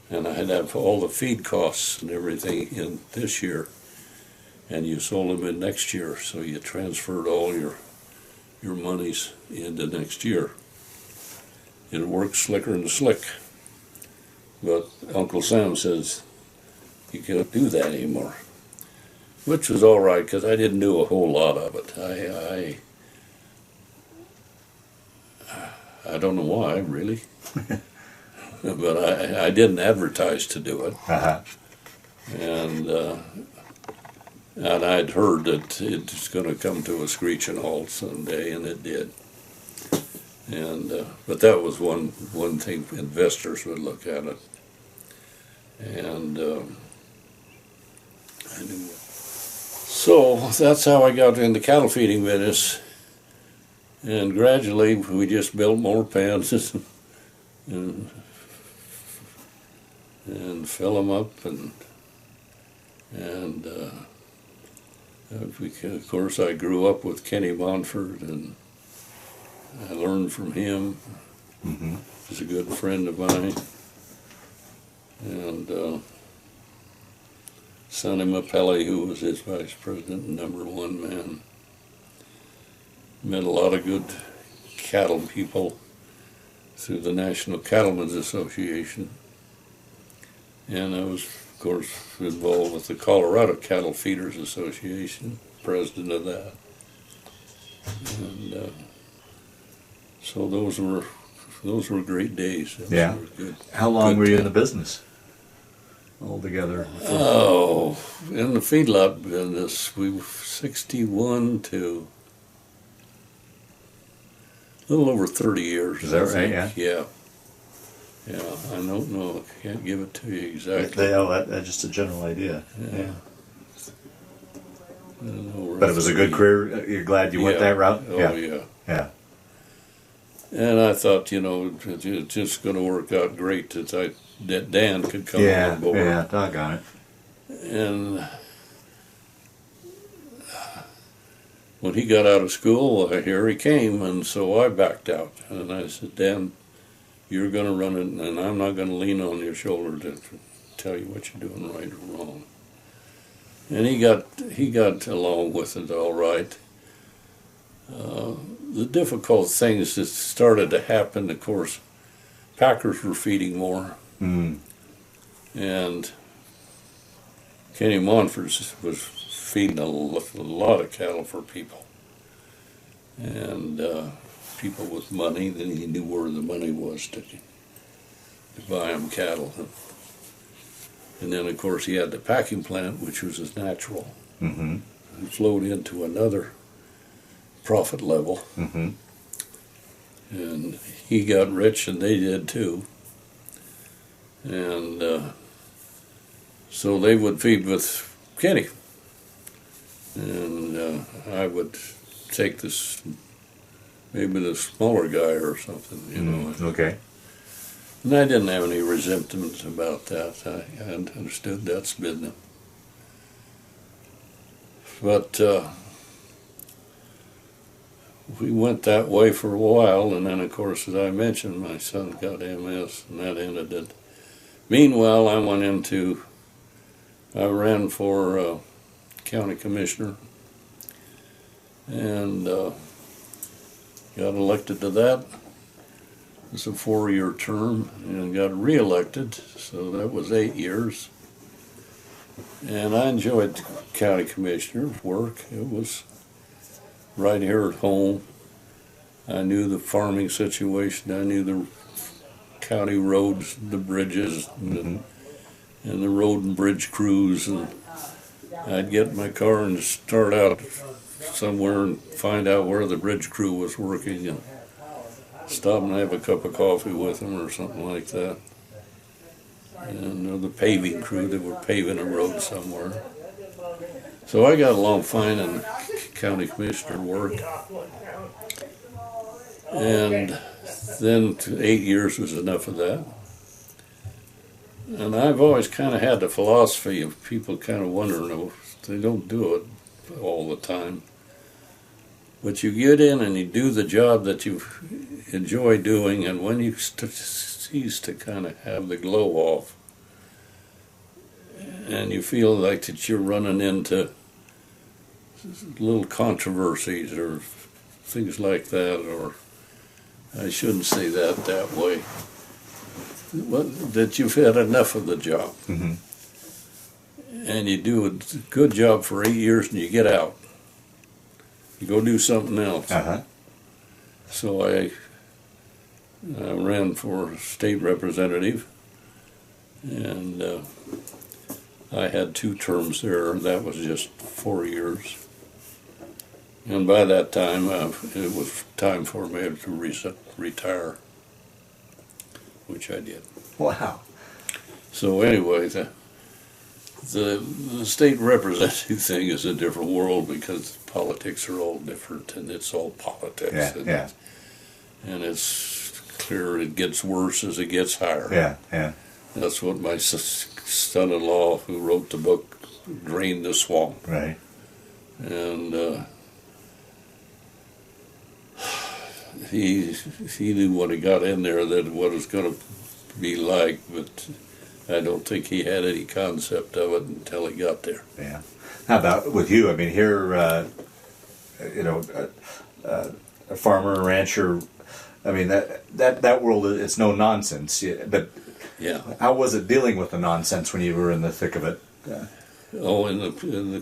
And I'd have all the feed costs and everything in this year, and you sold them in next year, so you transferred all your monies into next year. It works slicker than slick. But Uncle Sam says, you can't do that anymore. Which was all right, because I didn't do a whole lot of it. I don't know why, really. But I didn't advertise to do it. And I'd heard that it's going to come to a screeching halt someday, and it did. And but that was one thing investors would look at it. And so that's how I got in the cattle feeding business. And gradually we just built more pens and fill them up and And of course, I grew up with Kenny Monfort, and I learned from him. Mm-hmm. He's a good friend of mine. And Sonny Mapelli, who was his vice president and #1 man. Met a lot of good cattle people through the National Cattlemen's Association. And I was, of course, involved with the Colorado Cattle Feeders Association, president of that. And so those were great days. Yeah. Good, How long good were you in time. the business altogether? Oh, in the feedlot business, we were 61 to a little over 30 years. Is that I right? think. Yeah. Yeah, I don't know. I can't give it to you exactly. That's just a general idea. Yeah. I don't know, But it was a good career. You're glad you went Yeah. that route? Oh, Yeah. yeah. Yeah. And I thought, it's just going to work out great that Dan could come on board. Yeah, doggone it. And when he got out of school, here he came, and so I backed out. And I said, Dan, you're going to run it, and I'm not going to lean on your shoulder to tell you what you're doing right or wrong. And he got along with it all right. The difficult things that started to happen, of course, packers were feeding more. Mm. And Kenny Monfort was feeding a lot of cattle for people. And people with money, then he knew where the money was to buy them cattle. And then, of course, he had the packing plant, which was his natural. Mm-hmm. He flowed into another profit level. Mm-hmm. And he got rich, and they did too. And so they would feed with Kenny. And I would take this, maybe the smaller guy or something, Okay. And I didn't have any resentment about that. I understood that's business. But we went that way for a while, and then, of course, as I mentioned, my son got MS, and that ended it. Meanwhile, I ran for county commissioner, and got elected to that. It's a 4-year term, and got reelected, so that was 8 years. And I enjoyed county commissioner work. It was right here at home. I knew the farming situation. I knew the county roads, the bridges, and the road and bridge crews. And I'd get in my car and start out somewhere and find out where the bridge crew was working, and stop and have a cup of coffee with them or something like that. And the paving crew that were paving a road somewhere. So I got along fine in county commissioner work. And then 8 years was enough of that. And I've always kind of had the philosophy of people kind of wondering, they don't do it all the time. But you get in and you do the job that you enjoy doing, and when you cease to kind of have the glow off, and you feel like that you're running into little controversies or things like that, or I shouldn't say that way, that you've had enough of the job. Mm-hmm. And you do a good job for 8 years and you get out. You go do something else. Uh-huh. So I ran for state representative, and I had 2 terms there. That was just 4 years. And by that time, it was time for me to retire, which I did. Wow. So anyway, the state representative thing is a different world because politics are all different, and it's all politics. Yeah. And it's clear it gets worse as it gets higher. Yeah. That's what my son-in-law, who wrote the book drain the swamp. Right. And he knew when he got in there that what it was going to be like, but I don't think he had any concept of it until he got there. Yeah. How about with you? I mean, here, a farmer, a rancher. I mean, that world, it's no nonsense. But Yeah. how was it dealing with the nonsense when you were in the thick of it? Oh, in the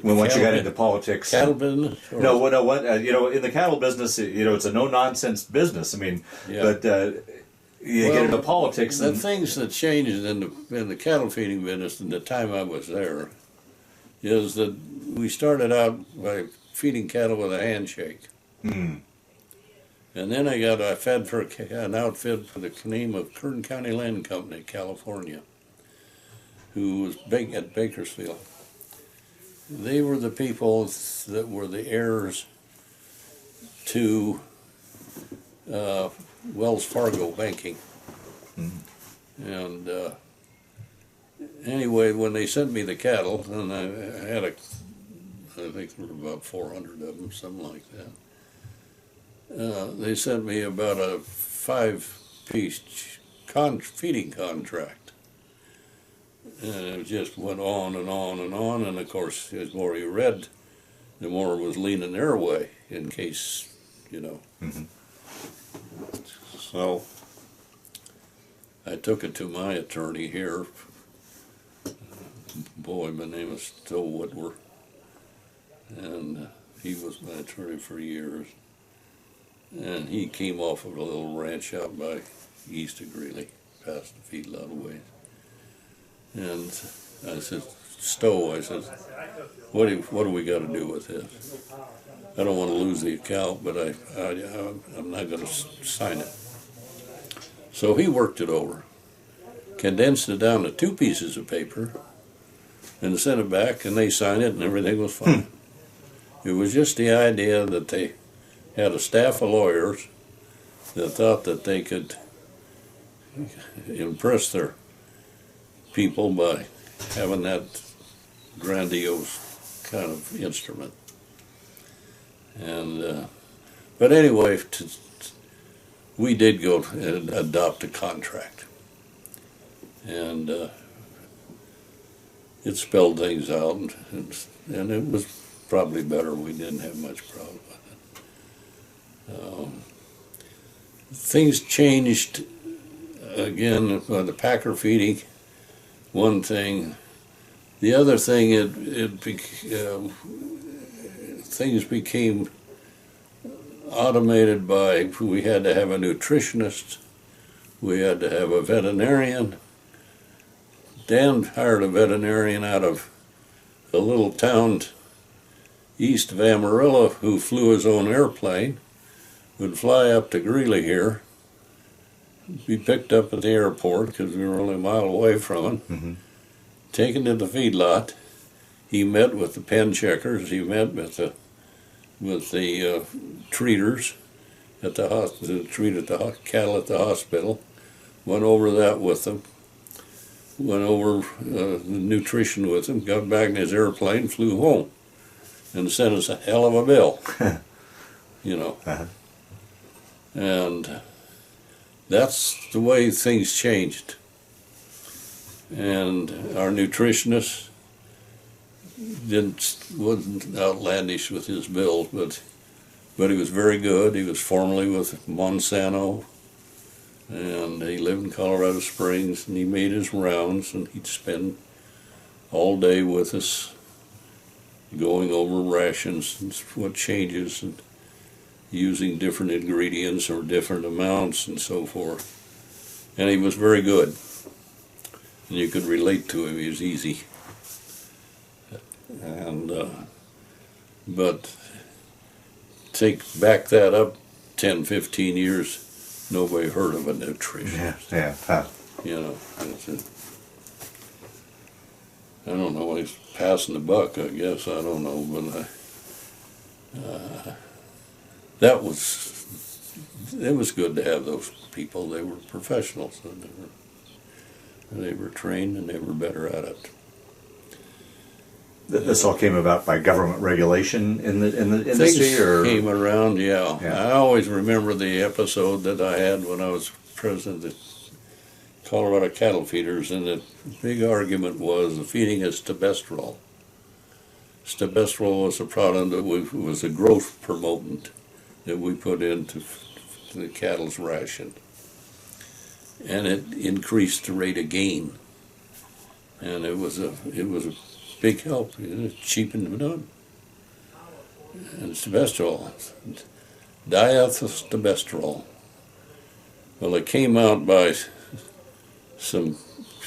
When once you got into politics, cattle business? Or in the cattle business, it's a no nonsense business. I mean, Yeah. but you get into politics. The And, things that changed in the cattle feeding business in the time I was there is that we started out by feeding cattle with a handshake. Mm. And then I fed for an outfit for the name of Kern County Land Company, California, who was big at Bakersfield. They were the people that were the heirs to Wells Fargo banking. And anyway, when they sent me the cattle, and I think there were about 400 of them, something like that. They sent me about a 5-piece feeding contract. And it just went on and on and on, and of course, the more you read, the more it was leaning their way, in case, Mm-hmm. So, I took it to my attorney here. Boy, my name is Stowe Woodward, and he was my attorney for years. And he came off of a little ranch out by east of Greeley, past the feedlot a ways. And I said, Stowe, what do we got to do with this? I don't want to lose the account, but I'm not going to sign it. So he worked it over, condensed it down to 2 pieces of paper, and sent it back, and they signed it, and everything was fine. It was just the idea that they had a staff of lawyers that thought that they could impress their people by having that grandiose kind of instrument. And but anyway, we did go and adopt a contract, and it spelled things out, and it was probably better. We didn't have much problem with it. Things changed again by the packer feeding. One thing, the other thing, things became automated by, we had to have a nutritionist, we had to have a veterinarian. Dan hired a veterinarian out of a little town east of Amarillo who flew his own airplane, would fly up to Greeley here, be picked up at the airport because we were only a mile away from it, Mm-hmm. taken to the feedlot. He met with the pen checkers, he met with the treaters at the hospital, treated the cattle at the hospital, went over that with them, went over the nutrition with him, got back in his airplane, flew home, and sent us a hell of a bill, Uh-huh. And that's the way things changed. And our nutritionist wasn't outlandish with his bills, but he was very good. He was formerly with Monsanto, and he lived in Colorado Springs, and he made his rounds, and he'd spend all day with us going over rations and what changes and using different ingredients or different amounts and so forth. And he was very good. And you could relate to him. He was easy. And but back that up 10, 15 years, nobody heard of a nutrition. Yeah. That's it. I don't know, he's passing the buck, I guess, I don't know, but it was good to have those people. They were professionals, and they were trained, and they were better at it. This all came about by government regulation in the industry, Things or came around, yeah. Yeah. I always remember the episode that I had when I was president of the Colorado cattle feeders, and the big argument was the feeding of stabestrol. Stabestrol was a product that was a growth promotant that we put into the cattle's ration, and it increased the rate of gain, and it was a big help. It cheapened it up. And stabestrol, diethyl-stabestrol. Well, it came out by some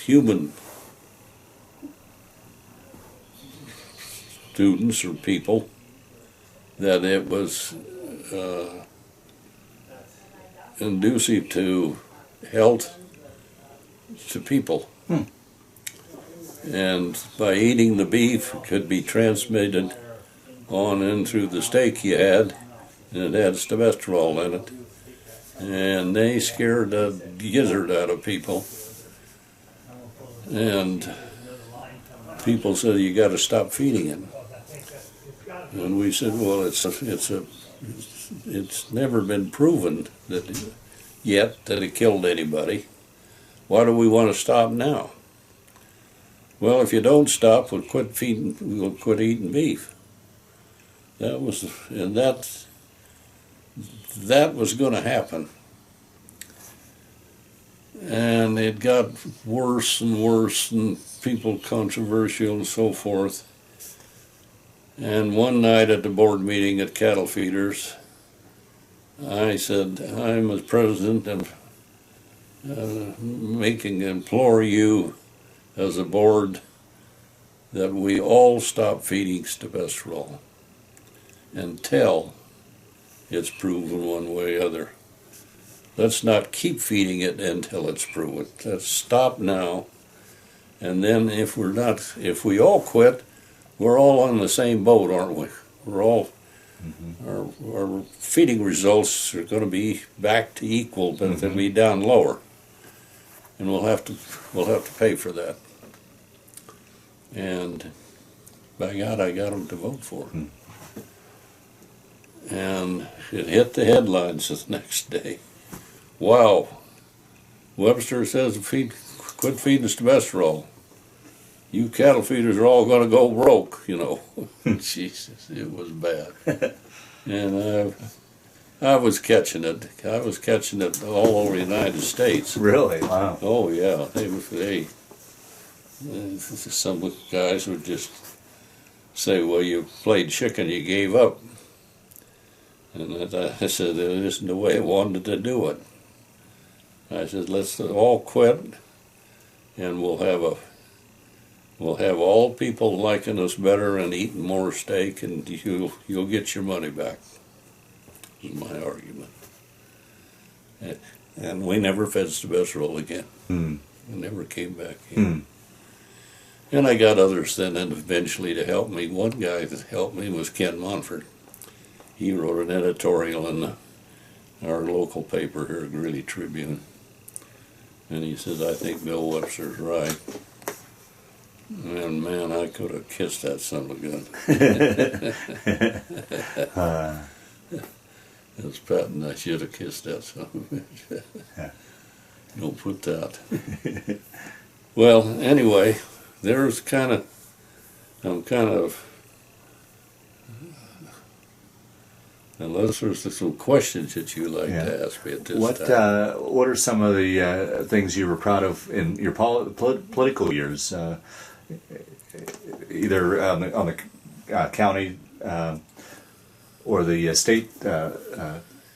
human students or people that it was inducive to health to people. And by eating the beef, it could be transmitted on in through the steak you had, and it had stabestrol in it. And they scared the gizzard out of people. And people said, you got to stop feeding it. And we said, well, it's never been proven yet that it killed anybody. Why do we want to stop now? Well, if you don't stop, we'll quit eating beef. That was going to happen. And it got worse and worse, and people controversial and so forth. And one night at the board meeting at Cattle Feeders, I said, I'm as president and implore you as a board that we all stop feeding stabestrol until it's proven one way or other. Let's not keep feeding it until it's proven. Let's stop now, and then if we all quit, we're all on the same boat, aren't we? We're all our feeding results are going to be back to equal, but they'll be down lower, and we'll have to pay for that. And by God, I got them to vote for it. And it hit the headlines the next day. Wow, Webster says quit feeding stabestrol. You cattle feeders are all going to go broke, you know. Jesus, it was bad. And I was catching it. I was catching it all over the United States. Really? Wow. Oh yeah, some guys would just say, "Well, you played chicken, you gave up." And I said, "It isn't the way I wanted to do it." I said, "Let's all quit, and we'll have all people liking us better and eating more steak, and you'll get your money back." Was my argument. And we never fed stabestrol again. We never came back in. And I got others then eventually to help me. One guy that helped me was Ken Monfort. He wrote an editorial in our local paper here, Greeley Tribune. And he said, I think Bill Webster's right. And man, I could have kissed that son of a gun. That's Patton, I should have kissed that son of a bitch. Don't put that. Well, anyway, I'm kind of, unless there's some questions that you like to ask me at this time. What are some of the things you were proud of in your political years, either on the county or the state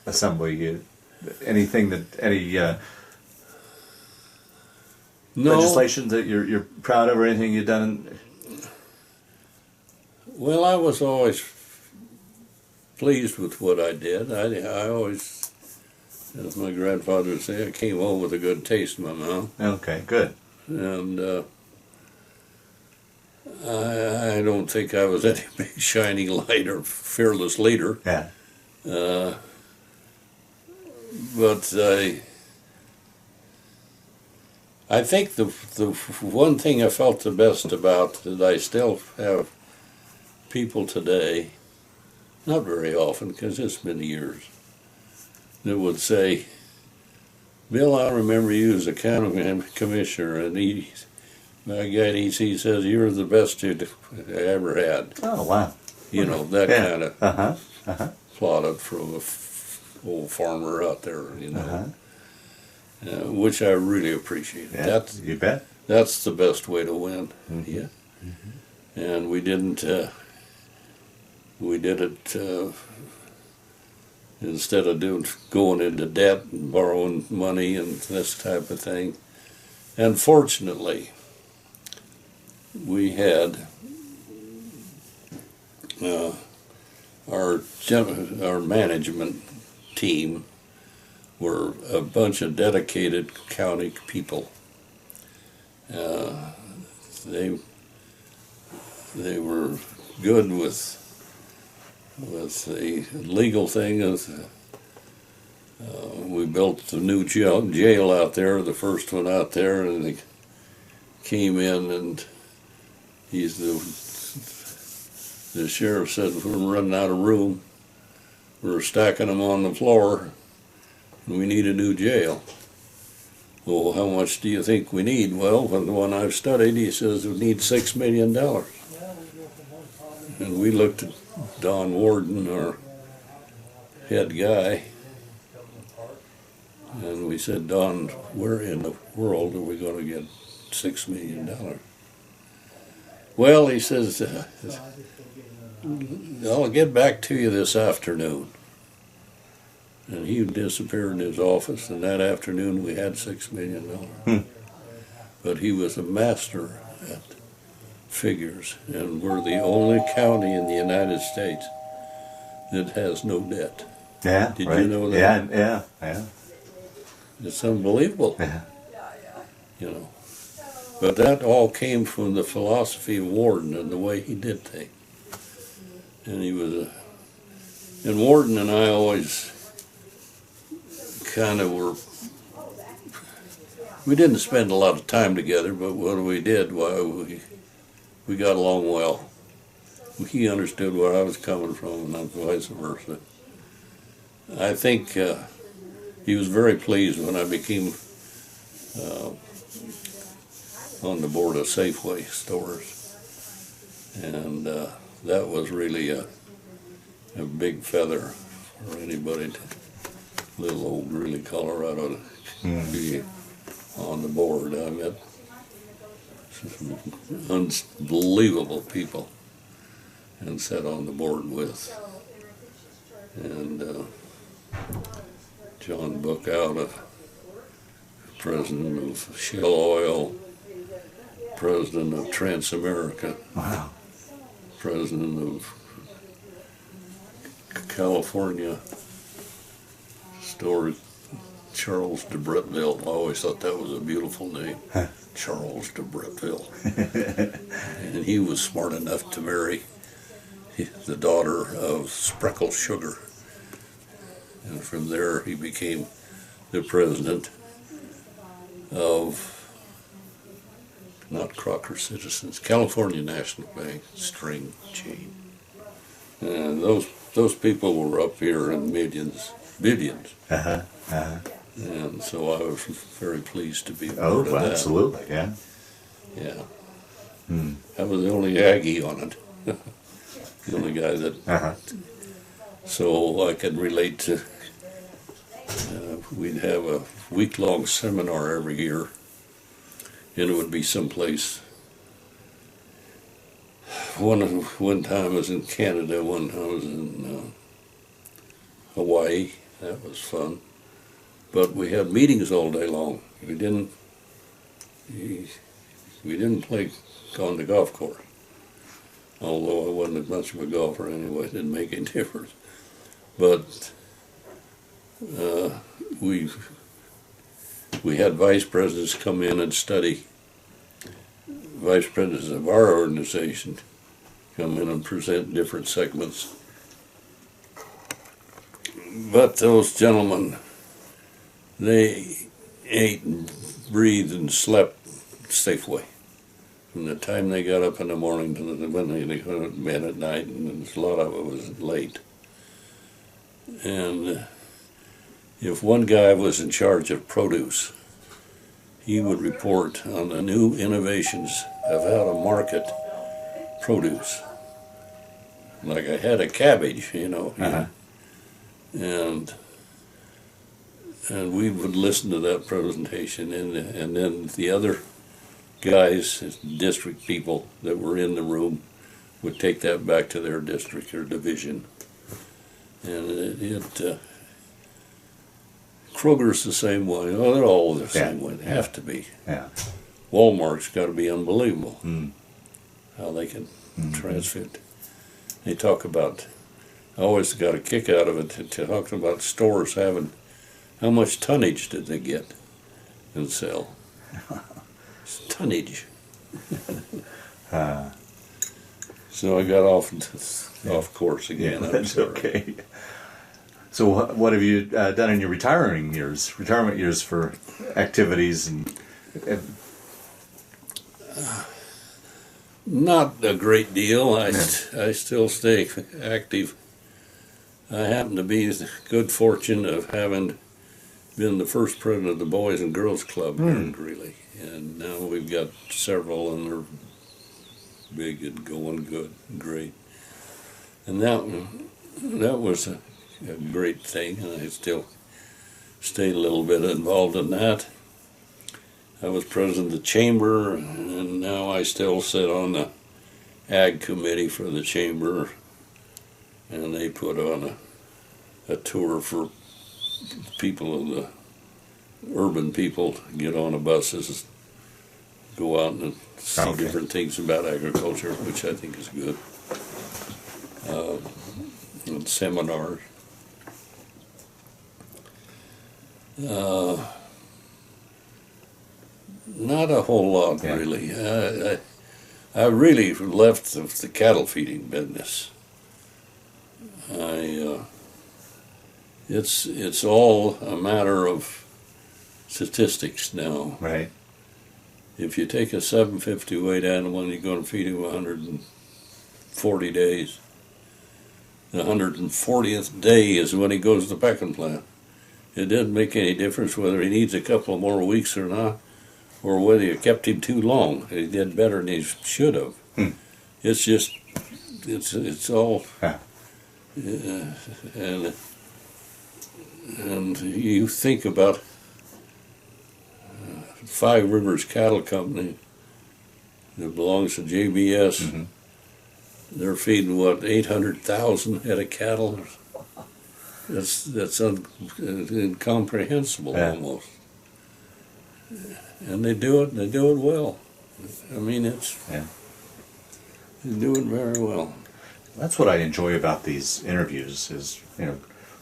assembly? Legislation that you're proud of, or anything you've done? Well, I was always pleased with what I did. I always, as my grandfather would say, I came home with a good taste in my mouth. Okay, good. And I don't think I was any big shining light or fearless leader. Yeah. But I think the one thing I felt the best about that I still have people today, not very often because it's been years, that would say, Bill, I remember you as a county commissioner, and he says you're the best you ever had. Oh, wow. You know, that kind of plotted from a old farmer out there, you know, which I really appreciate. Yeah, you bet. That's the best way to win. Yeah. And we didn't, we did it instead of going into debt and borrowing money and this type of thing. And fortunately, we had our management team were a bunch of dedicated county people. They were good with the legal thing. We built the new jail out there, the first one out there, and they came in, and the sheriff said, we're running out of room. We're stacking them on the floor, and we need a new jail. Well, how much do you think we need? Well, from the one I've studied, he says we need $6 million. And we looked at Don Warden, our head guy, and we said, Don, where in the world are we going to get $6 million? Well, he says, I'll get back to you this afternoon. And he disappeared in his office, and that afternoon we had $6 million. But he was a master at figures, and we're the only county in the United States that has no debt. Yeah, Did right. you know that? Yeah. It's unbelievable. Yeah. You know. But that all came from the philosophy of Warden and the way he did things. And he was and Warden and I always kind of we didn't spend a lot of time together, but when we did, we got along well. He understood where I was coming from, and vice versa. I think he was very pleased when I became on the board of Safeway stores, and that was really a big feather for anybody to little old Greeley, Colorado, to be on the board. I met some unbelievable people and sat on the board with. And John Bookout, president of Shell Oil, president of Transamerica, Wow. president of California Store, Charles de Bretteville. I always thought that was a beautiful name, Charles de Bretteville. And he was smart enough to marry the daughter of Spreckle Sugar. And from there he became the president of, not Crocker Citizens, California National Bank string chain. And those people were up here in billions. And so I was very pleased to be a part of that. Absolutely, yeah. Yeah. I was the only Aggie on it. The only guy that... So I could relate to... we'd have a week-long seminar every year, and it would be someplace. One time I was in Canada, one time I was in Hawaii. That was fun. But we had meetings all day long. We didn't play on the golf course. Although I wasn't much of a golfer anyway, it didn't make any difference. But we had vice presidents come in and study. Vice presidents of our organization come in and present different segments. But those gentlemen, they ate and breathed and slept Safeway. from the time they got up in the morning to when they went to bed at night, and a lot of it was late. And if one guy was in charge of produce, he would report on the new innovations of how to market produce. Like I had a cabbage, Uh-huh. and we would listen to that presentation, and then the other guys, district people that were in the room, would take that back to their district or division. And Kroger's the same way. Oh, they're all the same way. They have to be. Yeah. Walmart's got to be unbelievable how they can Mm-hmm. transfer it. They talk about, I always got a kick out of it, to talk about stores having, how much tonnage did they get and sell? It's tonnage. So I got off course again. I'm That's sorry. okay. So what have you done in your retirement years for activities and Not a great deal. I still stay active. I happen to be the good fortune of having been the first president of the Boys and Girls Club here in Greeley. And now we've got several, and they're big and going good, great. And that was a great thing, and I still stay a little bit involved in that. I was president of the chamber, and now I still sit on the ag committee for the chamber, and they put on a tour for people, urban people, get on the buses, go out and see different things about agriculture, which I think is good. And seminars. Not a whole lot, really. I really left the cattle feeding business. It's all a matter of statistics now. right? If you take a 750 weight animal and you're going to feed him 140 days, the 140th day is when he goes to the pecking plant. It doesn't make any difference whether he needs a couple of more weeks or not, or whether you kept him too long. He did better than he should have. It's just, it's all, and you think about Five Rivers Cattle Company that belongs to JBS. They're feeding, what, 800,000 head of cattle? That's incomprehensible almost. And they do it well. I mean, they do it very well. That's what I enjoy about these interviews is,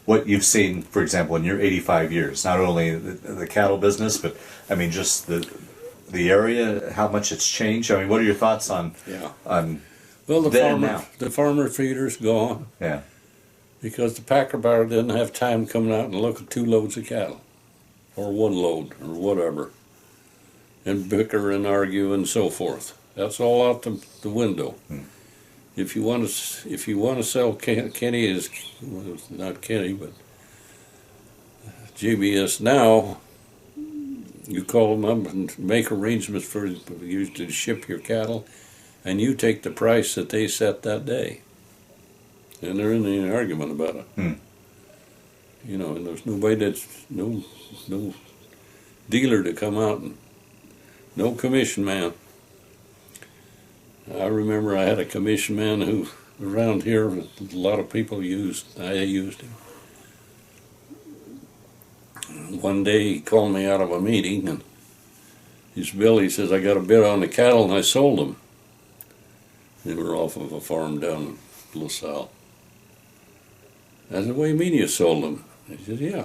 what you've seen, for example, in your 85 years, not only the cattle business, but I mean, just the area, how much it's changed. I mean, what are your thoughts on Well, now? the farmer feeder's gone. Yeah. Because the packer bar didn't have time coming out and look at 2 loads of cattle, or 1 load, or whatever, and bicker and argue and so forth. That's all out the window. If you want to sell Kenny is, well, not Kenny, but JBS now, you call them up and make arrangements for you to ship your cattle, and you take the price that they set that day. And there isn't any argument about it. And there's nobody no dealer to come out, and no commission man. I remember I had a commission man who around here a lot of people used. I used him. One day he called me out of a meeting, and he says, I got a bid on the cattle, and I sold them. They were off of a farm down in LaSalle. I said, what do you mean you sold them? He said, yeah.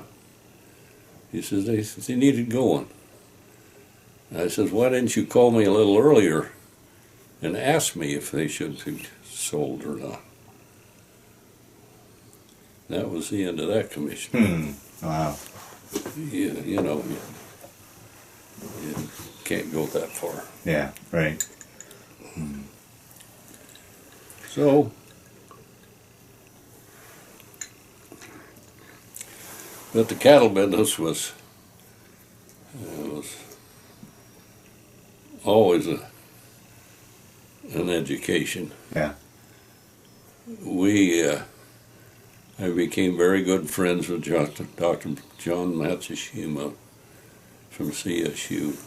He says, they needed going. I said, why didn't you call me a little earlier and ask me if they should be sold or not? That was the end of that commission. Wow. You can't go that far. Yeah, right. So, but the cattle business was always an education. Yeah. I became very good friends with Dr. John Matsushima from CSU,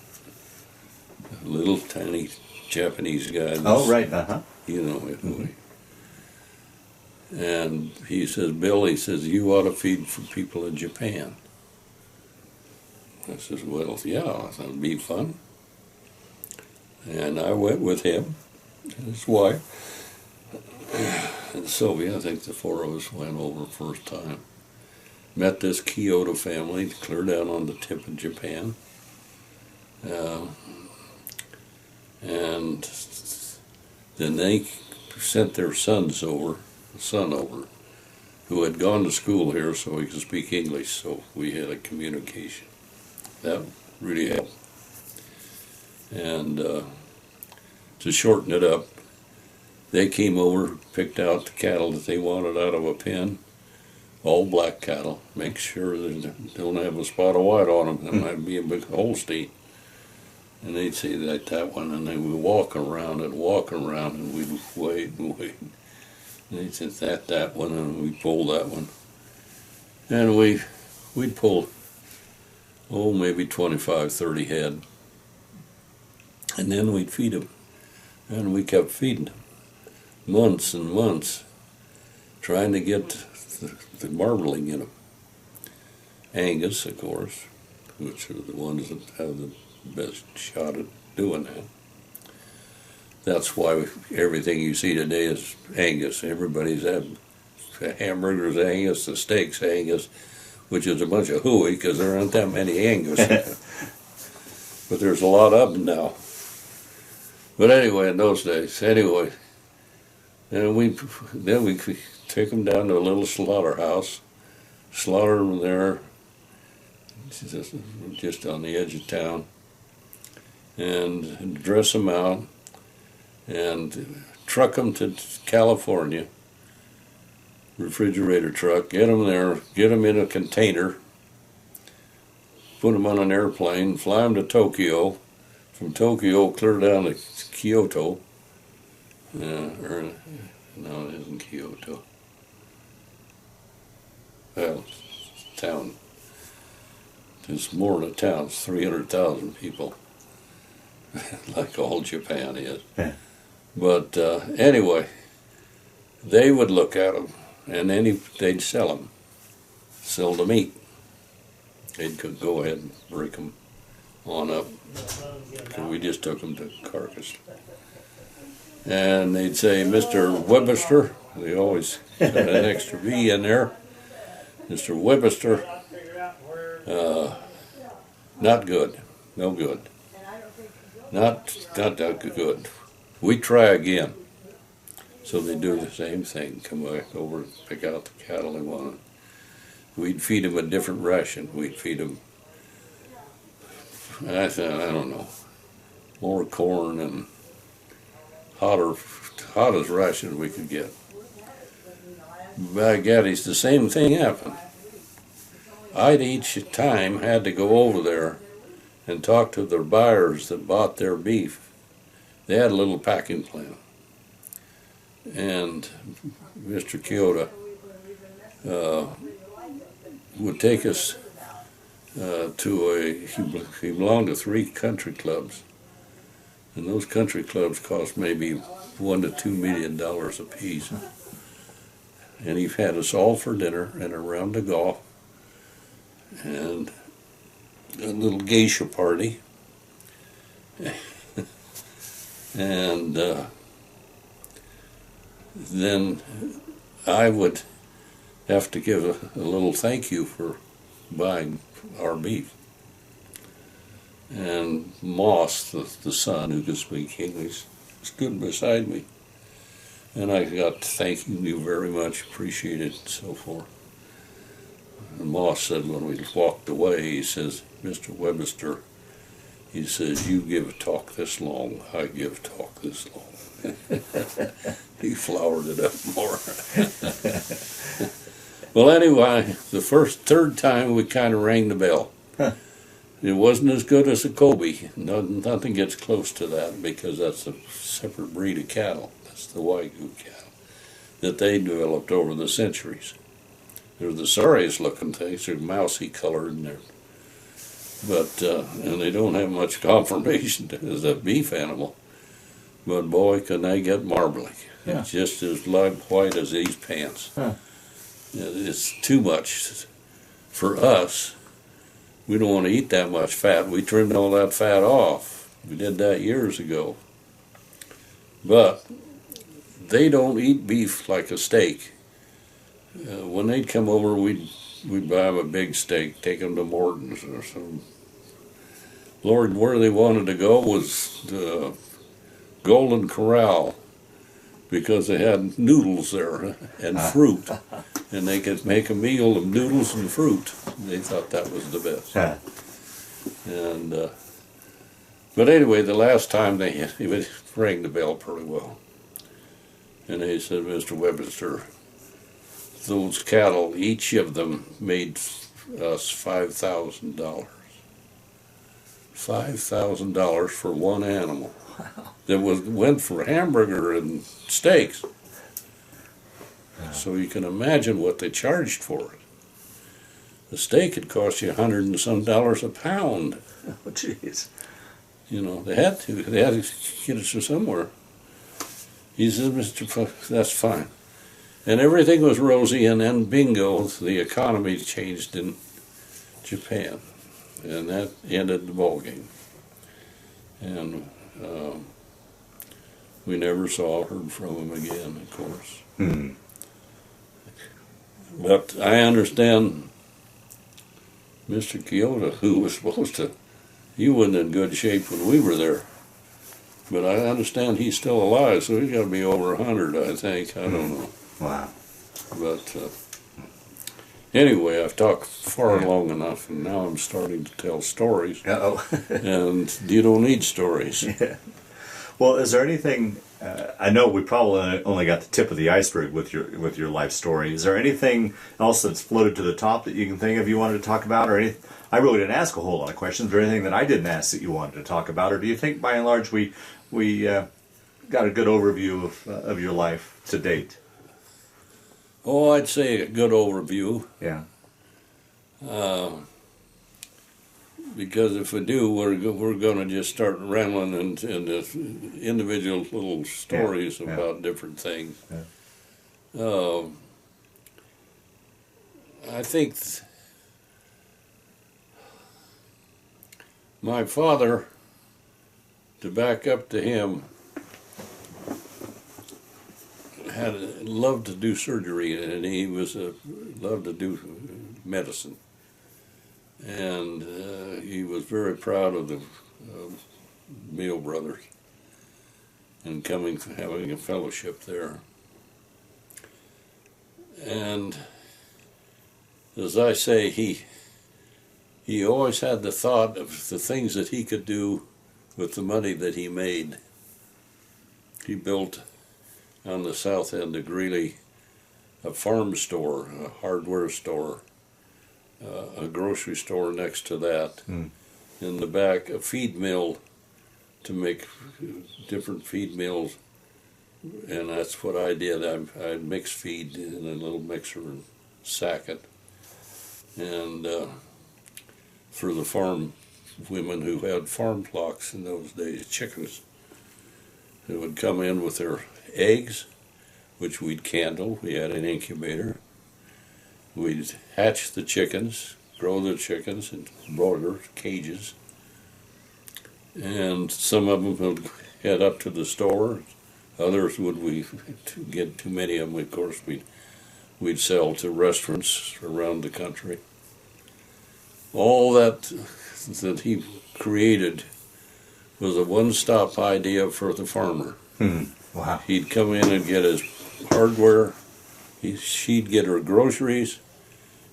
a little tiny Japanese guy. Oh, right. Uh-huh. You know it. And he says, Bill, he says, you ought to feed for people in Japan. I says, well, yeah, that would be fun. And I went with him and his wife. And Sylvia, I think the four of us went over first time. Met this Kyoto family clear down on the tip of Japan. And then they sent their son over, who had gone to school here so he could speak English, so we had a communication. That really helped. And to shorten it up, they came over, picked out the cattle that they wanted out of a pen, all black cattle, make sure they don't have a spot of white on them. That might be a big Holstein. And they'd say that one, and they would walk around, and we'd wait and wait. And they'd say that one, and we'd pull that one. And we'd pull, maybe 25, 30 head. And then we'd feed them. And we kept feeding them. Months and months, trying to get the marbling in them. Angus, of course, which are the ones that have the best shot at doing that. That's why everything you see today is Angus. Everybody's had hamburgers Angus, the steaks Angus, which is a bunch of hooey because there aren't that many Angus. But there's a lot of them now. But anyway, in those days, and we take them down to a little slaughterhouse, slaughter them there, just on the edge of town, and dress them out, and truck them to California, refrigerator truck, get them there, get them in a container, put them on an airplane, fly them to Tokyo, from Tokyo clear down to Kyoto. No, it isn't Kyoto. Well, town. It's more than a town. It's 300,000 people, like all Japan is. Yeah. But anyway, they would look at them, and then they'd sell the meat. They'd go ahead and break them on up. We just took them to carcass. And they'd say, Mr. Webster, they always got an extra V in there. Mr. Webster, not good, no good. Not that good. We try again. So they do the same thing, come back over and pick out the cattle they wanted. We'd feed them a different ration. We'd feed them, I don't know, more corn and hottest ration we could get. By gaddies, the same thing happened. I'd each time had to go over there and talk to the buyers that bought their beef. They had a little packing plant. And Mr. Kyoto would take us he belonged to 3 country clubs. And those country clubs cost maybe $1 to $2 million a piece. And he had us all for dinner and a round of golf and a little geisha party. And then I would have to give a little thank you for buying our beef. And Moss, the son who could speak English, stood beside me. And I got thanking you very much, appreciate it, and so forth. And Moss said when we walked away, he says, Mr. Webster, He says, "You give a talk this long, I give a talk this long." He flowered it up more. Well, anyway, the third time we kind of rang the bell. It wasn't as good as a Kobe. Nothing gets close to that because that's a separate breed of cattle. That's the Wagyu cattle that they developed over the centuries. They're the sorriest looking things. They're mousy colored and and they don't have much conformation as a beef animal. But boy, can they get marbly. Yeah. It's just as white as these pants. Huh. It's too much for us. We don't want to eat that much fat. We trimmed all that fat off. We did that years ago. But they don't eat beef like a steak. When they'd come over, we'd buy them a big steak, take them to Morton's or some. Lord, where they wanted to go was the Golden Corral, because they had noodles there and fruit, and they could make a meal of noodles and fruit. They thought that was the best. And but anyway, the last time they rang the bell pretty well, and they said, "Mr. Webster, those cattle, each of them made us $5,000. $5,000 for one animal." Wow. That went for hamburger and steaks. So you can imagine what they charged for it. The steak had cost you $100 and some a pound. Oh, jeez. You know, they had to get it from somewhere. He said, "Mr. That's fine." And everything was rosy, and then bingo, the economy changed in Japan. And that ended the ball game. And we never saw or heard from him again, of course. Hmm. But I understand Mr. Kyoto, who was supposed to, he wasn't in good shape when we were there. But I understand he's still alive, so he's got to be over 100, I think. I don't know. Wow. But anyway, I've talked far long enough, and now I'm starting to tell stories. Uh-oh. And you don't need stories. Yeah. Well, is there anything? I know we probably only got the tip of the iceberg with your life story. Is there anything else that's floated to the top that you can think of you wanted to talk about, or anything? I really didn't ask a whole lot of questions. Is there anything that I didn't ask that you wanted to talk about, or do you think, by and large, we got a good overview of your life to date? Oh, I'd say a good overview. Yeah. Because if we do, we're going to just start rambling into individual little stories about different things. Yeah. I think my father, to back up to him, loved to do surgery, and he loved to do medicine. And he was very proud of the Meal Brothers and having a fellowship there. And as I say, he always had the thought of the things that he could do with the money that he made. He built on the south end of Greeley a farm store, a hardware store, a grocery store next to that. In the back, a feed mill to make different feed meals, and that's what I did. I'd mix feed in a little mixer and sack it. And for the farm women who had farm flocks in those days, chickens, who would come in with their eggs, which we'd candle. We had an incubator. We'd hatch the chickens, grow the chickens in broiler cages, and some of them would head up to the store. Others we get too many of them, of course, we'd sell to restaurants around the country. All that he created was a one-stop idea for the farmer. Wow. He'd come in and get his hardware. She'd get her groceries.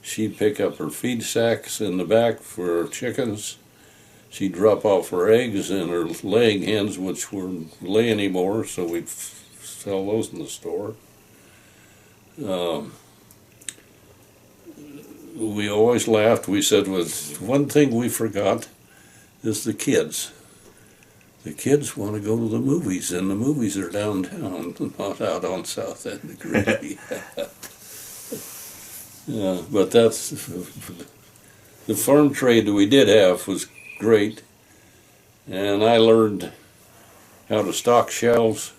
She'd pick up her feed sacks in the back for her chickens. she'd drop off her eggs and her laying hens, which weren't lay anymore, so we'd sell those in the store. We always laughed. We said, was one thing we forgot is the kids. The kids want to go to the movies, and the movies are downtown, not out on South End of Greeley. But that's the farm trade that we did have was great, and I learned how to stock shelves,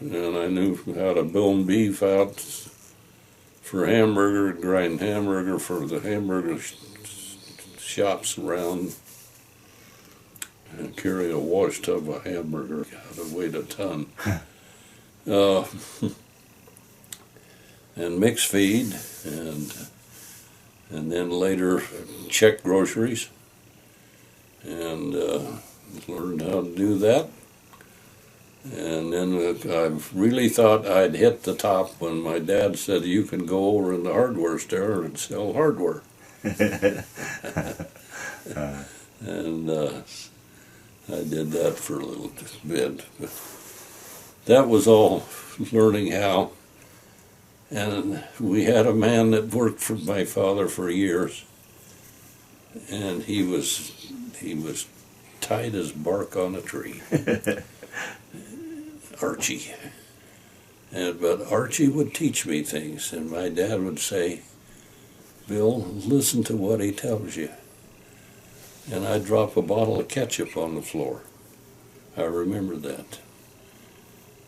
and I knew how to bone beef out for hamburger, grind hamburger for the hamburger shops around, and carry a wash tub of hamburger. God, it weighed a ton. And mix feed, and then later check groceries, and learned how to do that. And then I really thought I'd hit the top when my dad said, you can go over in the hardware store and sell hardware. And I did that for a little bit. But that was all learning how. And we had a man that worked for my father for years, and he was tight as bark on a tree. Archie. But Archie would teach me things, and my dad would say, Bill, listen to what he tells you. And I'd drop a bottle of ketchup on the floor. I remember that.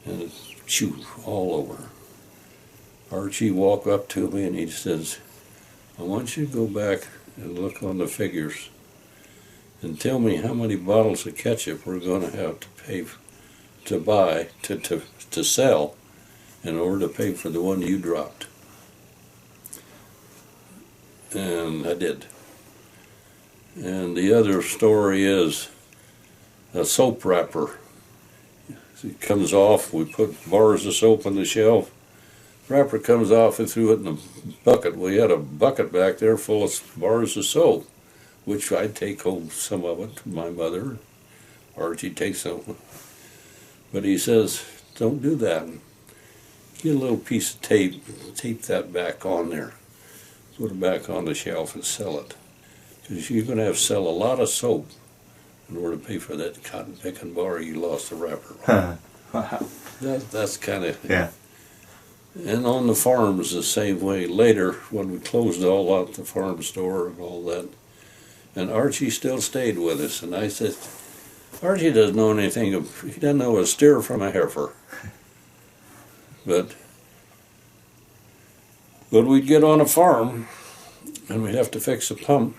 And it'd shoot all over. Archie walked up to me and he says, I want you to go back and look on the figures and tell me how many bottles of ketchup we're going to have to pay to buy, to sell, in order to pay for the one you dropped. And I did. And the other story is a soap wrapper. It comes off, we put bars of soap on the shelf, wrapper comes off and threw it in a bucket. We had a bucket back there full of bars of soap, which I'd take home some of it to my mother. Archie takes some. But he says, don't do that. Get a little piece of tape that back on there. Put it back on the shelf and sell it. Because you're going to have to sell a lot of soap in order to pay for that cotton picking bar you lost the wrapper on. Wow. That's kind of... Yeah. And on the farms the same way. Later, when we closed all out the farm store and all that, and Archie still stayed with us, and I said, Archie doesn't know anything, he doesn't know a steer from a heifer. But we'd get on a farm, and we'd have to fix a pump,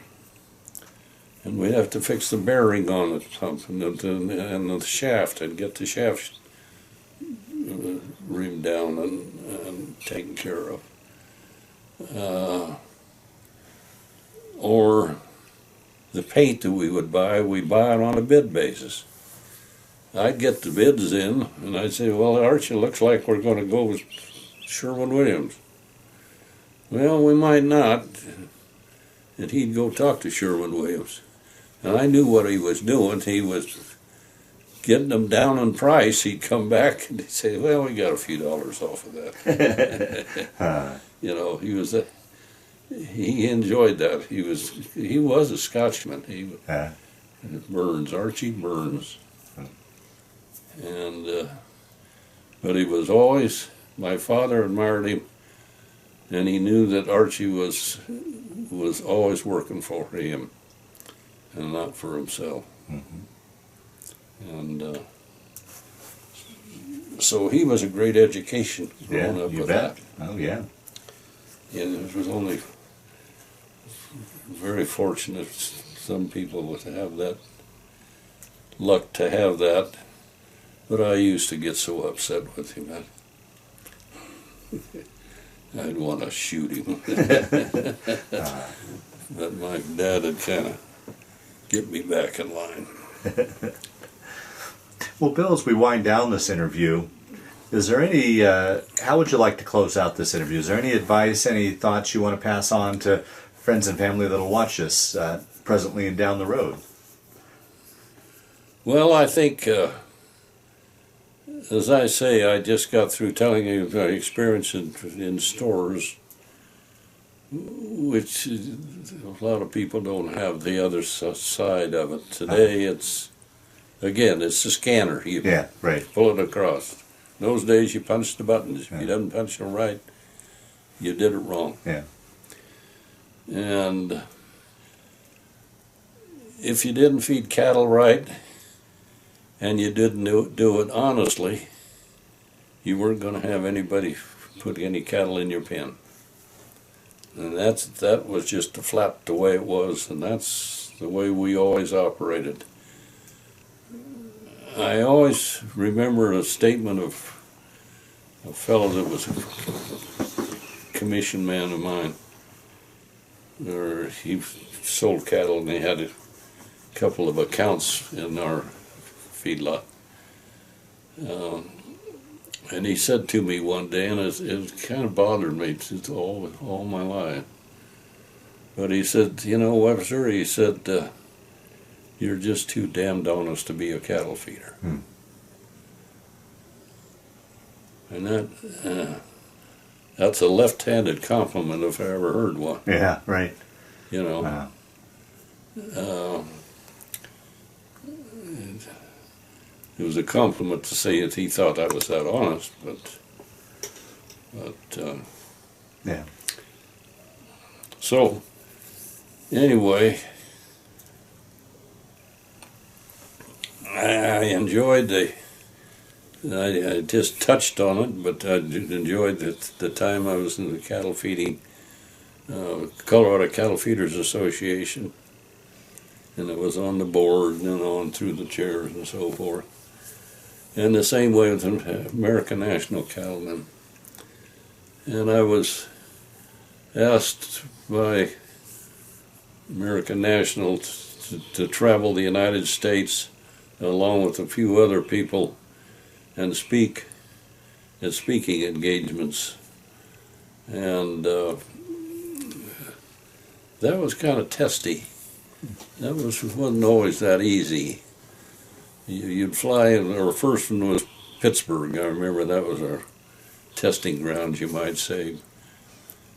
and we'd have to fix the bearing on the pump and the shaft, and get the shaft reamed down and taken care of. Or the paint that we buy it on a bid basis. I'd get the bids in, and I'd say, well, Archie, looks like we're going to go with Sherwin-Williams. Well, we might not. And he'd go talk to Sherwin-Williams. And I knew what he was doing. He was getting them down in price. He'd come back and he'd say, well, we got a few dollars off of that. You know, he enjoyed that. He was a Scotchman. Burns, Archie Burns. And but he was always, my father admired him, and he knew that Archie was always working for him and not for himself. Mm-hmm. And so he was a great education growing up with that. Oh yeah. And it was only very fortunate some people would have that luck to have that. But I used to get so upset with him that I'd want to shoot him. But my dad would kind of get me back in line. Well, Bill, as we wind down this interview, is there any, how would you like to close out this interview? Is there any advice, any thoughts you want to pass on to friends and family that will watch us presently and down the road? Well, I think, as I say, I just got through telling you my experience in stores, which a lot of people don't have the other side of it. Today, it's the scanner. You pull it across. Those days, you punched the buttons. If you didn't punch them right, you did it wrong. Yeah. And if you didn't feed cattle right, and you didn't do it honestly, you weren't going to have anybody put any cattle in your pen. And that was just flat the way it was, and that's the way we always operated. I always remember a statement of a fellow that was a commission man of mine, or he sold cattle and he had a couple of accounts in our feedlot. And he said to me one day, and it kind of bothered me all my life, but he said, you know, Webster, he said, you're just too damned honest to be a cattle feeder. And that's a left-handed compliment if I ever heard one. Yeah, right. You know. Wow. It was a compliment to say that he thought I was that honest, but yeah. So anyway, I enjoyed I just touched on it, but I enjoyed the time I was in the cattle feeding, Colorado Cattle Feeders Association, and I was on the board and on through the chairs and so forth. And the same way with the American National Cattlemen. And I was asked by American National to travel the United States along with a few other people and speak at speaking engagements. And that was kind of testy. That wasn't always that easy. You'd fly, our first one was Pittsburgh. I remember that was our testing ground, you might say.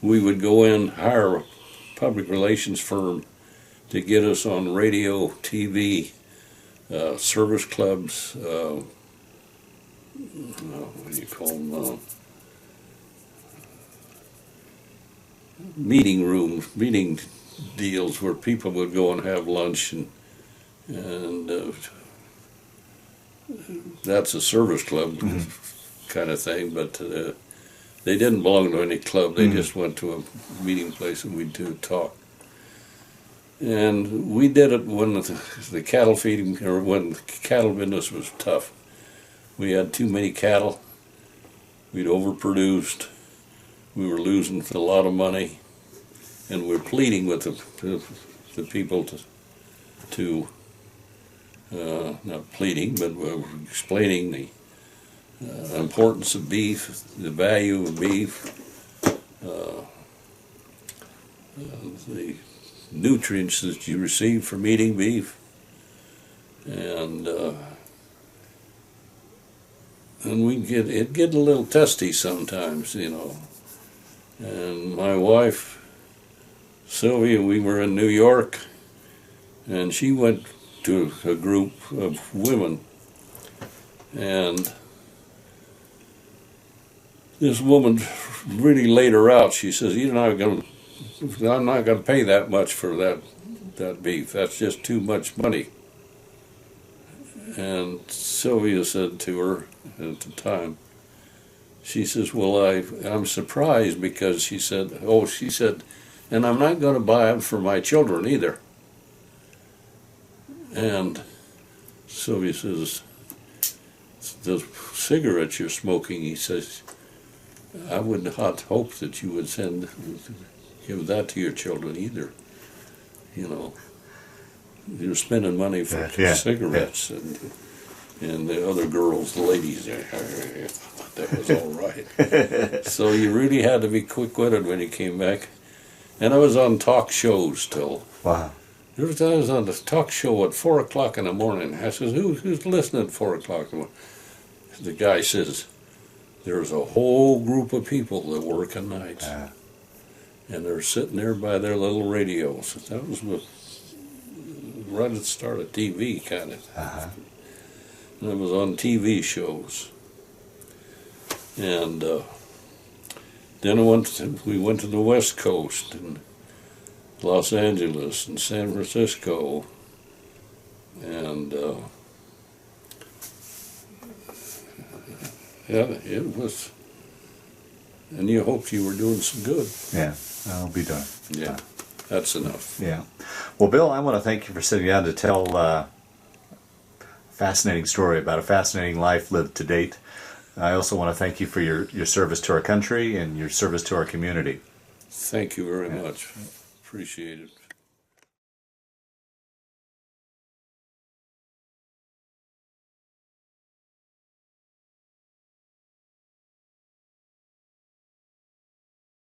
We would go in, hire a public relations firm to get us on radio, TV, service clubs, what do you call them? Meeting rooms, meeting deals where people would go and have lunch, and that's a service club kind of thing, but they didn't belong to any club. They just went to a meeting place and we'd talk. And we did it when the cattle feeding, or when the cattle business was tough. We had too many cattle. We'd overproduced. We were losing a lot of money, and we're pleading with the people to not pleading, but we're explaining the importance of beef, the value of beef, the nutrients that you receive from eating beef, and it'd get a little testy sometimes, you know. And my wife, Sylvia, we were in New York, and she went to a group of women, and this woman really laid her out. She says, I'm not going to pay that much for that beef. That's just too much money. And Sylvia said to her at the time, she says, well, I'm surprised, because she said, and I'm not going to buy it for my children either. And Sylvia says, the cigarettes you're smoking, he says, I would not hope that you would give that to your children either. You know, you're spending money for cigarettes, and the other girls, the ladies, that was all right. So you really had to be quick-witted when you came back. And I was on talk shows till. Wow. There was I was on the talk show at 4 o'clock in the morning. I says, who's listening at 4 o'clock in the morning? The guy says, there's a whole group of people that work at nights. And they're sitting there by their little radios. That was right at the start of TV, kind of. And it was on TV shows. And then we went to the West Coast, and Los Angeles, and San Francisco, and yeah, it was. And you hoped you were doing some good. Yeah, I'll be done. Yeah, that's enough. Yeah. Well, Bill, I want to thank you for sitting down to tell a fascinating story about a fascinating life lived to date. I also want to thank you for your service to our country and your service to our community. Thank you very much. Appreciate it.